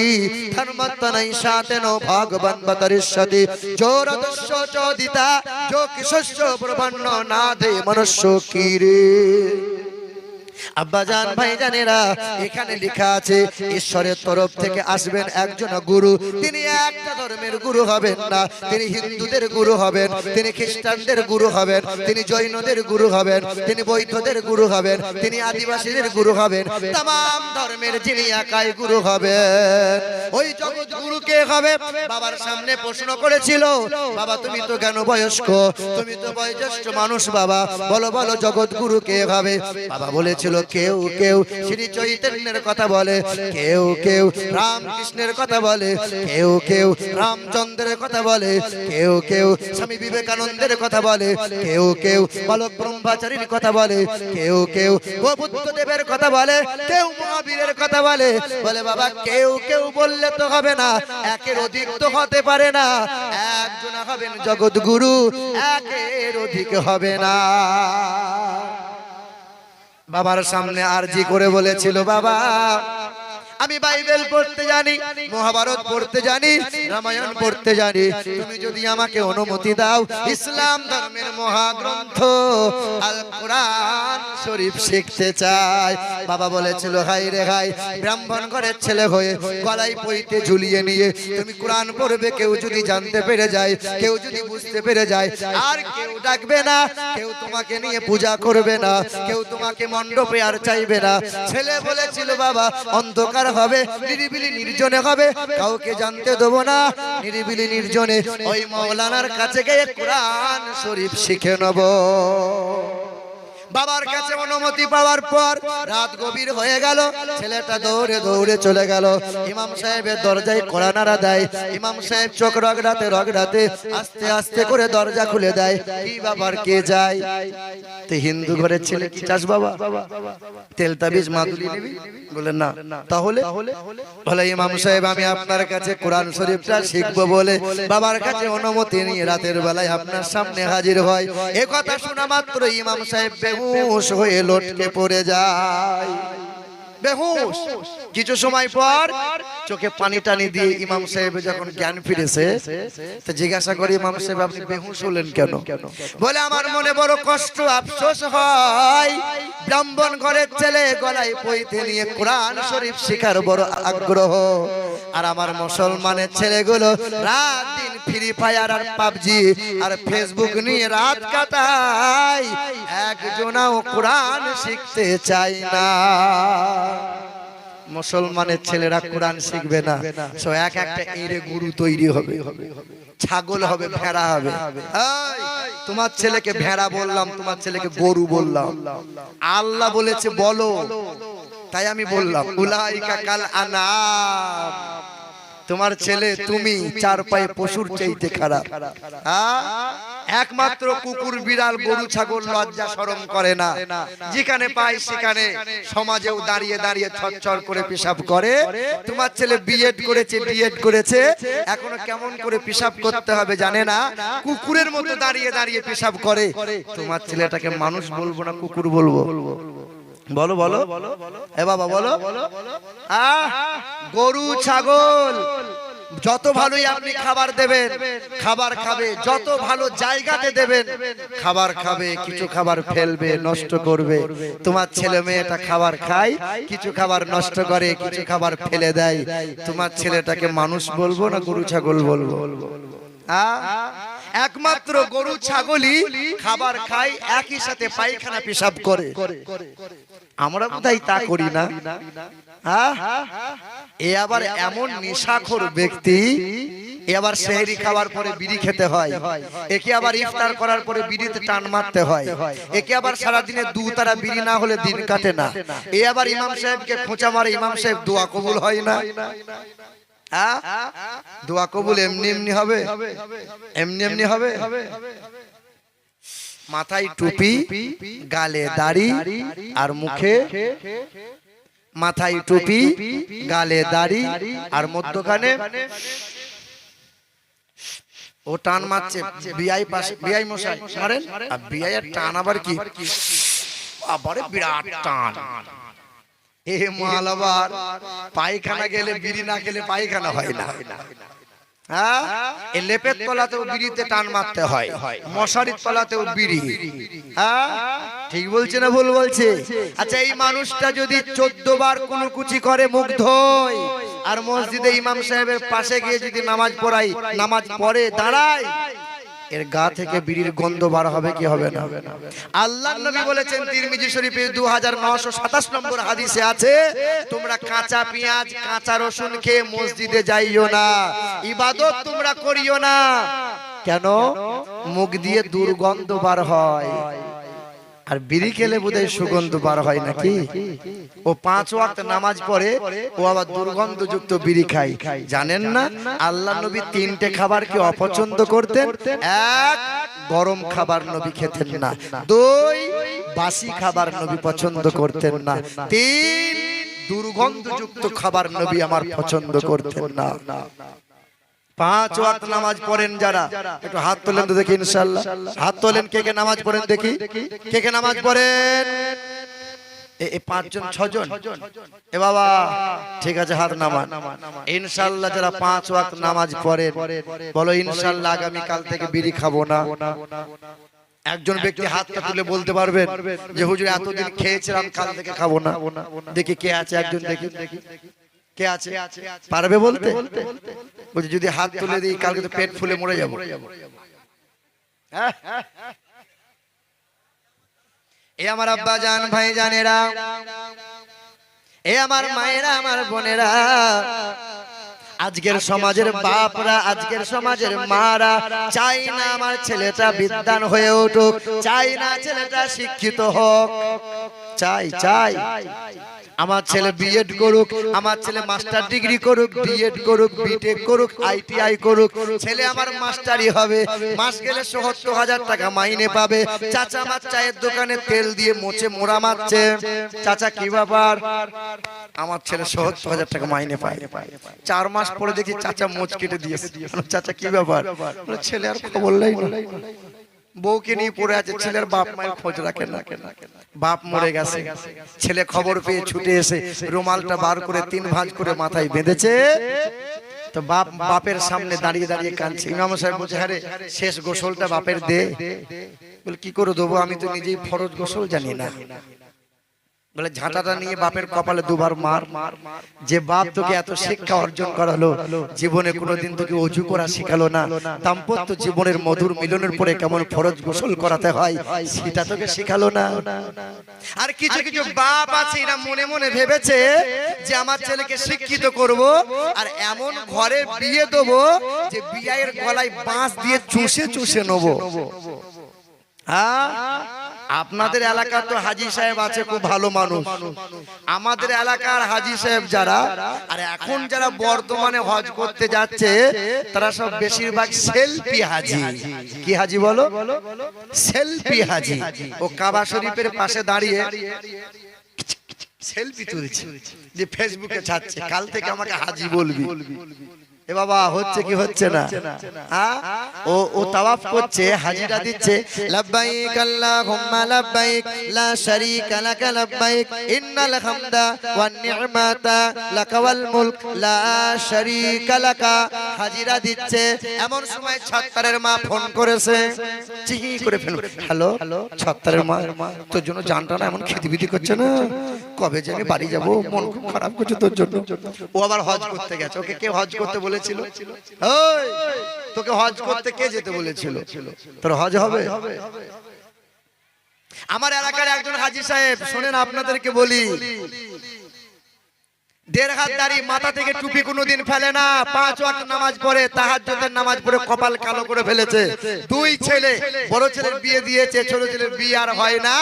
ধর্মত্তনৈ সাতেন ভগবান বতরিষ্যতি জোরদস্য চোদিতা যো কিশস্য প্রপন্ন নাদে মনুষ্য কিরে। আব্বাজান, ভাইজানেরা, এখানে লেখা আছে ঈশ্বরের তরফ থেকে আসবেন একজন গুরু। তিনি একটা ধর্মের গুরু হবেন না, তিনি হিন্দুদের গুরু হবেন, তিনি খ্রিস্টানদের গুরু হবেন, তিনি জৈনদের গুরু হবেন, তিনি বৌদ্ধদের গুরু হবেন, তিনি আদিবাসীদের গুরু হবেন, तमाम ধর্মের যিনি একাই গুরু হবেন। ওই জগৎ গুরু কে হবে? বাবার সামনে প্রশ্ন করেছিল, বাবা তুমি তো জ্ঞান বয়স্ক, তুমি তো বয়োজ্যেষ্ঠ মানুষ, বাবা বলো বলো জগৎ গুরু কে হবে? বাবা বলেছিল কেউ কেউ শ্রী চৈতন্যের কথা বলে, কেউ কেউ রামকৃষ্ণের কথা বলে, কেউ কেউ রামচন্দ্রের কথা বলে, কেউ কেউ স্বামী বিবেকানন্দের কথা বলে, কেউ কেউ বালক ব্রহ্মচারীর কথা বলে, কেউ কেউ বুদ্ধদেবের কথা বলে, কেউ মহাবীরের কথা বলে। বলে বাবা কেউ কেউ বললে তো হবে না, একের অধিক তো হতে পারে না। একজন হবেন জগৎ গুরু, একের অধিক হবে না। বাবার সামনে আরজি করে বলেছিল, বাবা আমি বাইবেল পড়তে জানি, মহাভারত পড়তে জানি, রামায়ণ পড়তে জানি, তুমি যদি আমাকে অনুমতি দাও ইসলাম ধর্মের মহাগ্রন্থ আল কোরআন শরীফ শিখতে চাই। বাবা বলেছিল হাই রে হাই, ব্রাহ্মণ ঘরের ছেলে হয়ে গলায় পইতে ঝুলিয়ে নিয়ে তুমি কোরআন পড়বে, কেউ যদি জানতে পেরে যায়, কেউ যদি বুঝতে পেরে যায়, আর কেউ ডাকবে না, কেউ তোমাকে নিয়ে পূজা করবে না, কেউ তোমাকে মণ্ডপে আর চাইবে না। ছেলে বলেছিল বাবা অন্ধকার হবে, নিরিবিলি নির্জনে হবে, কাউকে জানতে দেবো না, নিরিবিলি নির্জনে ওই মৌলানার কাছে গিয়ে কোরআন শরীফ শিখে নেব। বাবার কাছে অনুমতি পাওয়ার পর রাত গভীর হয়ে গেল, ছেলেটা দৌড়ে দৌড়ে চলে গেল। ইমাম সাহেবের দরজায় কড়া নাড়া দেয়। ইমাম সাহেব চোখ রগড়াতে রগড়াতে আস্তে আস্তে করে দরজা খুলে দেয়। কি বাবার কে যায়? তো হিন্দু ঘরের ছেলে, কি চাস বাবা? তেল তাবিজ মাদুলি নিবি? বলে না। তাহলে বলে ইমাম সাহেব আমি আপনার কাছে কোরআন শরীফটা শিখবো বলে বাবার কাছে অনুমতি নিয়ে রাতের বেলায় আপনার সামনে হাজির হয়। এ কথা শোনা মাত্র ইমাম সাহেব বেহুশ হয়ে লটকে পড়ে যায়। বেহুশ। কিছু সময় পর চোখে পানি টানি দিয়ে ইমাম সাহেব যখন জ্ঞান ফিরেছে তো জিজ্ঞাসা করে, ইমাম সাহেব আপনি বেহুশ হলেন কেন? বলে আমার মনে বড় কষ্ট আফসোস হয়, ব্রাহ্মণ ঘরের ছেলে গলায় পইতে নিয়ে কোরআন শরীফ শেখার বড় আগ্রহ, আর আমার মুসলমানের ছেলেগুলো রাত দিন ফ্রি ফায়ার আর পাবজি আর ফেসবুক নিয়ে রাত কাটায়, একজনাও কোরআন শিখতে চায় না। মুসলমানের ছেলেরা কোরআন শিখবে না, সো এক একটা এরে গুরু তৈরি হবে, ছাগল হবে, ভেড়া হবে। তোমার ছেলেকে ভেড়া বললাম, তোমার ছেলেকে গরু বললাম, আল্লাহ বলেছে বলো, তাই আমি বললাম উলাইকা কাল আনাম। তোমার ছেলে তুমি চার পায়ে পশুর চাইতে খারাপ। একমাত্র কুকুর বিড়াল গরু ছাগল লজ্জা শরম করে না, যেখানে পায় সেখানে সমাজেও দাঁড়িয়ে দাঁড়িয়ে ছটছট করে পেশাব করে। তোমার ছেলে বিএড করেছে, ডিএড করেছে, এখনো কেমন করে পেশাব করতে হবে জানে না, কুকুরের মতো দাঁড়িয়ে দাঁড়িয়ে পেশাব করে। তোমার ছেলেটাকে মানুষ বলবো না কুকুর বলবো? বলো বলো এ বাবা বলো। গরু ছাগল যত ভালোই আপনি খাবার দেবেন খাবার খাবে, যত ভালো জায়গাতে দেবেন খাবার খাবে, কিছু খাবার ফেলবে, নষ্ট করবে। তোমার ছেলে মেয়েটা খাবার খায়, কিছু খাবার নষ্ট করে, কিছু খাবার ফেলে দেয়। তোমার ছেলেটাকে মানুষ বলবো না গরু ছাগল বলবো? একমাত্র গরু ছাগলই খাবার খায়, একই সাথে পায়খানা পেশাব করে। আমরা বোধহয় তা করি না। এ আবার এমন নেশাখোর ব্যক্তি, এ আবার সেহরি খাওয়ার পরে বিড়ি খেতে হয়, একে আবার ইফতার করার পরে বিড়িতে টান মারতে হয়, একে আবার সারাদিনে দু তারা বিড়ি না হলে দিন কাটে না। এ আবার ইমাম সাহেবকে খোঁচা মারে, ইমাম সাহেব দোয়া কবুল হয় না। দোয়া কবুল এমনি এমনি হবে? এমনি এমনি হবে? মাথায় টুপি, গালে দাড়ি আর মুখে, মাথায় টুপি, গালে দাড়ি আর মধ্যখানে ও টান মারছে। বিআই পাশে, বিআই মশাই মারেন, আর বিআই এর টান আবার কি, আবারে বিরাট টান। এ মাল আবার পায়খানা গেলে বিড়ি না খেলে পায়খানা হয় না। লেপের তলাতেও বিড়িতে টান মারতে হয়, মশারির তলাতেও বিড়ি। ঠিক বলছে না ভুল বলছে? আচ্ছা, এই মানুষটা যদি 14 বার কুলকুচি করে মুখ ধোয় আর মসজিদে ইমাম সাহেবের পাশে গিয়ে যদি নামাজ পড়াই, নামাজ পড়ে দাঁড়ায়, এর গা থেকে বিড়ির গন্ধ বার হবে কি হবে না? আল্লাহর নবী বলেছেন তিরমিজি শরীফে 2927 নম্বর হাদিসে আছে, তোমরা কাঁচা পেঁয়াজ কাঁচা রসুন খেয়ে মসজিদে যাইও না, ইবাদত তোমরা করিও না। কেন? মুখ দিয়ে দুর্গন্ধ বার হয়, আর বিড়ি খেলে বোধহয় সুগন্ধ বার হয় নাকি? ও 5 ওয়াক্ত নামাজ পড়ে, ও আবার দুর্গন্ধযুক্ত বিড়ি খায়। জানেন না আল্লাহর নবী 3টে খাবার কি অপছন্দ করতেন? 1, গরম খাবার নবী খেতেন না। 2, বাসি খাবার নবী পছন্দ করতেন না। 3, দুর্গন্ধযুক্ত খাবার নবী আমার পছন্দ করতেন না। 5 ওয়াক্ত নামাজ পড়েন যারা, একটু হাত তোলেন তো দেখি ইনশাআল্লাহ। হাত তোলেন কে কে নামাজ পড়েন দেখি, কে কে নামাজ পড়েন? এই 5 জন 6 জন? এ বাবা ঠিক আছে, হাত নামান। ইনশাআল্লাহ যারা 5 ওয়াক্ত নামাজ পড়েন বলো ইনশাআল্লাহ আগামী কাল থেকে বিড়ি খাবো না। একজন ব্যক্তি হাতটা তুলে বলতে পারবেন যে হুজুর এতদিন খেয়েছিলাম, কাল থেকে খাবো না? দেখি কে আছে, একজন দেখি কে আছে, পারবে বলতে? বলছি যদি হাত তুলে দিই কালকে তো পেট ফুলে মরে যাবো। এ আমার আব্বা জান, ভাই জানেরা, এ আমার মায়েরা, আমার বোনেরা, আজকের সমাজের বাপরা, আজকের সমাজের মারা চাই না আমার ছেলেটা বিদ্বান হয়ে উঠুক, চাই না ছেলেটা শিক্ষিত হোক, চাই আমার ছেলে বিএড করুক, আমার ছেলে মাস্টার ডিগ্রি করুক, ডিএড করুক, বিটেক করুক, আইটিআই করুক, ছেলে আমার মাস্টারই হবে, মাস গেলে ৭০,০০০ টাকা মাইনে পাবে। চাচা আমার চায়ের দোকানে তেল দিয়ে মোচে মোড়া মারছে, চাচা কি ব্যাপার? আমার ছেলে ৭০,০০০ টাকা মাইনে পায়। 4 মাস পরে দেখি চাচা মোচ কেটে দিয়েছে। চাচা কি ব্যাপার? ছেলে আর খবর নাই। বউকে নিয়ে পড়ে আছে, ছেলের বাপ মায়ের খোঁজ রাখে না, বাপ মরে গেছে। ছেলে খবর পেয়ে ছুটে এসে রুমালটা বার করে 3 ভাঁজ করে মাথায় বেঁধেছে। তো বাপের সামনে দাঁড়িয়ে দাঁড়িয়ে কাঁদছে। ইমাম সাহেব বলছে, হ্যাঁ রে, শেষ গোসলটা বাপের দে। বলে কি করে দেবো, আমি তো নিজেই ফরজ গোসল জানি না। বলে ঝাঁটাটা নিয়ে বাপের কপালে 2 বার মার। যে বাপ তোকে এত শিক্ষা অর্জন করালো, জীবনে কোনোদিন তোকে অজু করা শেখালো না, দাম্পত্য জীবনের মধুর মিলনের পরে কেমন ফরজ গোসল করাতে হয় সেটা তোকে শেখালো না। আর কিছু কিছু বাপ আছে, এরা মনে মনে ভেবেছে যে আমার ছেলেকে শিক্ষিত করব, আর এমন ঘরে বিয়ে দেবো যে বিয়ের গলায় বাঁশ দিয়ে চুষে চুষে নেবো। আপনাদের এলাকার তো হাজী সাহেব আছে, খুব ভালো মানুষ। আমাদের এলাকার হাজী সাহেব যারা, আর এখন যারা বর্তমানে হজ করতে যাচ্ছে, তারা সব বেশিরভাগ সেলফি হাজী। কি হাজী বলো? সেলফি হাজী। ও কাবা শরীফের পাশে দাঁড়িয়ে সেলফি তুলছে, যে ফেসবুকে ছাড়ছে, কাল থেকে আমাকে হাজী বলবি। এ বাবা, হচ্ছে কি হচ্ছে না? ও তাওয়াফ করছে, হাজিরা দিচ্ছে, লাব্বাইক আল্লাহুম্মা লাব্বাইক লা শারীকা লাক লাব্বাইক ইন্নাল হামদা ওয়ান নি'মাতা লাকা ওয়াল মুলক লা শারীকা লাকা। হাজিরা দিচ্ছে, এমন সময় ছত্তারের মা ফোন করেছে, চিহি করে ফেলল, হ্যালো ছত্তারের মা, তোর জন্য জানটা না এমন খিদিবিদি করছে না, কবে যে আমি বাড়ি যাব, মন খুব খারাপ করছে তোর জন্য। ও আবার হজ করতে গেছে। ওকে কে হজ করতে বলেছিল? ওই তোকে হজ করতে কে যেতে বলেছিল? তোর হজ হবে? আমার এলাকার একজন হাজী সাহেব, শুনেন আপনাদেরকে বলি, 1.5 হাত দাড়ি, মাথা থেকে টুপি কোনোদিন ফেলে না, 5 ওয়াক্ত নামাজ পড়ে, তাহাজ্জুদের নামাজ পড়ে কপাল কালো করে ফেলেছে। 2 ছেলে, বড় ছেলের বিয়ে দিয়েছে, ছোট ছেলের বিয়ে আর হয় না।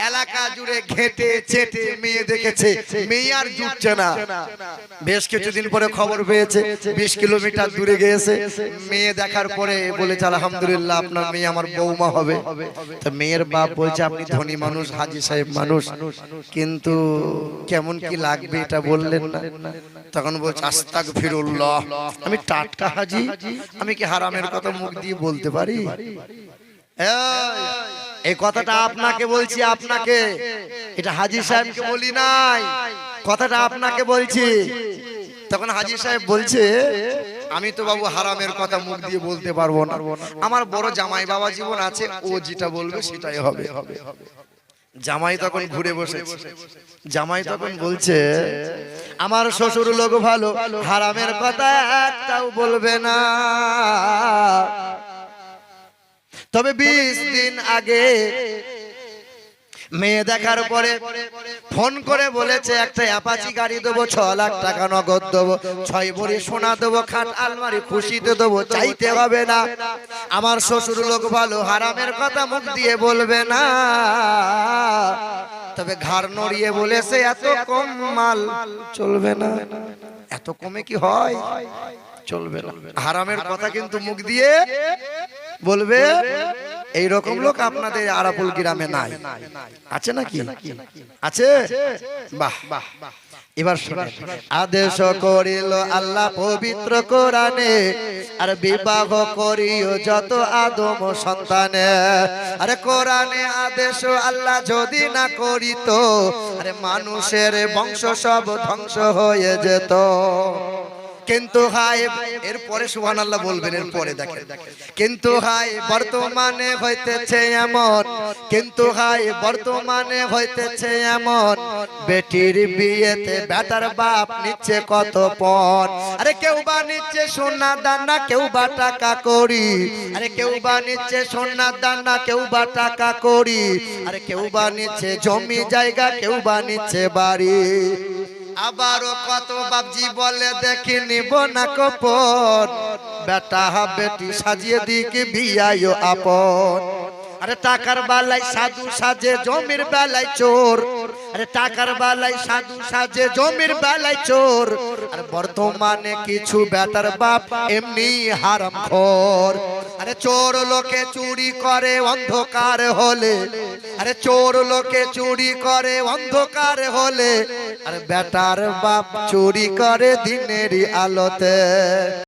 এলাকা জুড়ে ঘেটে চেটে মেয়ে দেখেছে, মেয়ে আর জুটছে না। বেশ কিছুদিন পরে খবর পেয়েছে, 20 কিলোমিটার দূরে গিয়েছে। মেয়ে দেখার পরে বলেছে, আলহামদুলিল্লাহ আপনার মেয়ে আমার বৌমা হবে। তো মেয়ের বাপ বলছে, আপনি ধনী মানুষ, হাজী সাহেব মানুষ, কিন্তু কেমন কি লাগবে এটা বললেন না। তখন বলছে, আস্তাগফিরুল্লাহ, আমি টাটকা হাজী, আমি কি হারামের কথা মুখ দিয়ে বলতে পারি? এই কথাটা আপনাকে বলছি, আপনাকে, এটা হাজী সাহেবকে বলি নাই, কথাটা আপনাকে বলছি। তখন হাজী সাহেব বলছে, আমি তো বাবু হারামের কথা মুখ দিয়ে বলতে পারবো না, আমার বড় জামাই বাবা জীবন আছে, ও যেটা বলবে সেটাই হবে। জামাই তখন ঘুরে বসেছে। জামাই তখন বলছে, আমার শ্বশুর লোক ভালো, হারামের কথা একটাও বলবে না। তবে 20 দিন আগে মেয়ে দেখার পরে ফোন করে বলেছে, একটা অ্যাপাচি গাড়ি দেবো, 6 লাখ টাকা নগদ দেবো, 6 ভরি সোনা দেবো, খাট আলমারি খুশিতে দেবো, চাইতে হবে না। আমার শ্বশুর লোক ভালো, হারামের কথা মুখ দিয়ে বলবে না। তবে ঘাড় নড়িয়ে বলেছে, এত কম মাল চলবে না। এত কমে কি হয়? চলবে না। হারামের কথা কিন্তু মুখ দিয়ে বলবে। এই রকম লোক আপনাদের আরাপুল গ্রামে নাই, আছে নাকি? আছে? বাহ বাহ। এবার শুনুন, আদেশ করিল আল্লাহ পবিত্র কোরআনে, আর বিবাহ করিও যত আদম সন্তানে। আরে কোরআনে আদেশ আল্লাহ যদি না করিত, আরে মানুষের বংশ সব ধ্বংস হয়ে যেত। কিন্তু হায়, এরপরে সুবহানাল্লাহ বলবেন, এরপরে দেখেন, কিন্তু হায় বর্তমানে হইতেছে এমন, কিন্তু হায় বর্তমানে হইতেছে এমন, বেটির বিয়েতে বেটার বাপ নিচ্ছে কত পণ। আরে কেউ বা নিচ্ছে সোনা দানা, কেউ বা টাকা করি, আরে কেউ বা নিচ্ছে সোনা দানা, কেউ বা টাকা করি, আরে কেউ বা নিচ্ছে জমি জায়গা, কেউ বা নিচ্ছে বাড়ি। আবারও কত বাপজি বলে, দেখি নিব না কপন, বেটা বেটি সাজিয়ে দিকে বিয়ায় আপন। আরে টাকার বেলায় সাধু সাজে, জমির বেলায় চোর। আরে টাকার বেলায় সাধু সাজে, জমির বেলায় চোর। আর বর্তমানে কিছু বেটার বাপ এমনি হারামখোর। আরে চোর লোকে চুরি করে অন্ধকার হলে, আরে চোর লোকে চুরি করে অন্ধকার হলে, আর বেটার বাপ চুরি করে দিনেরই আলোতে।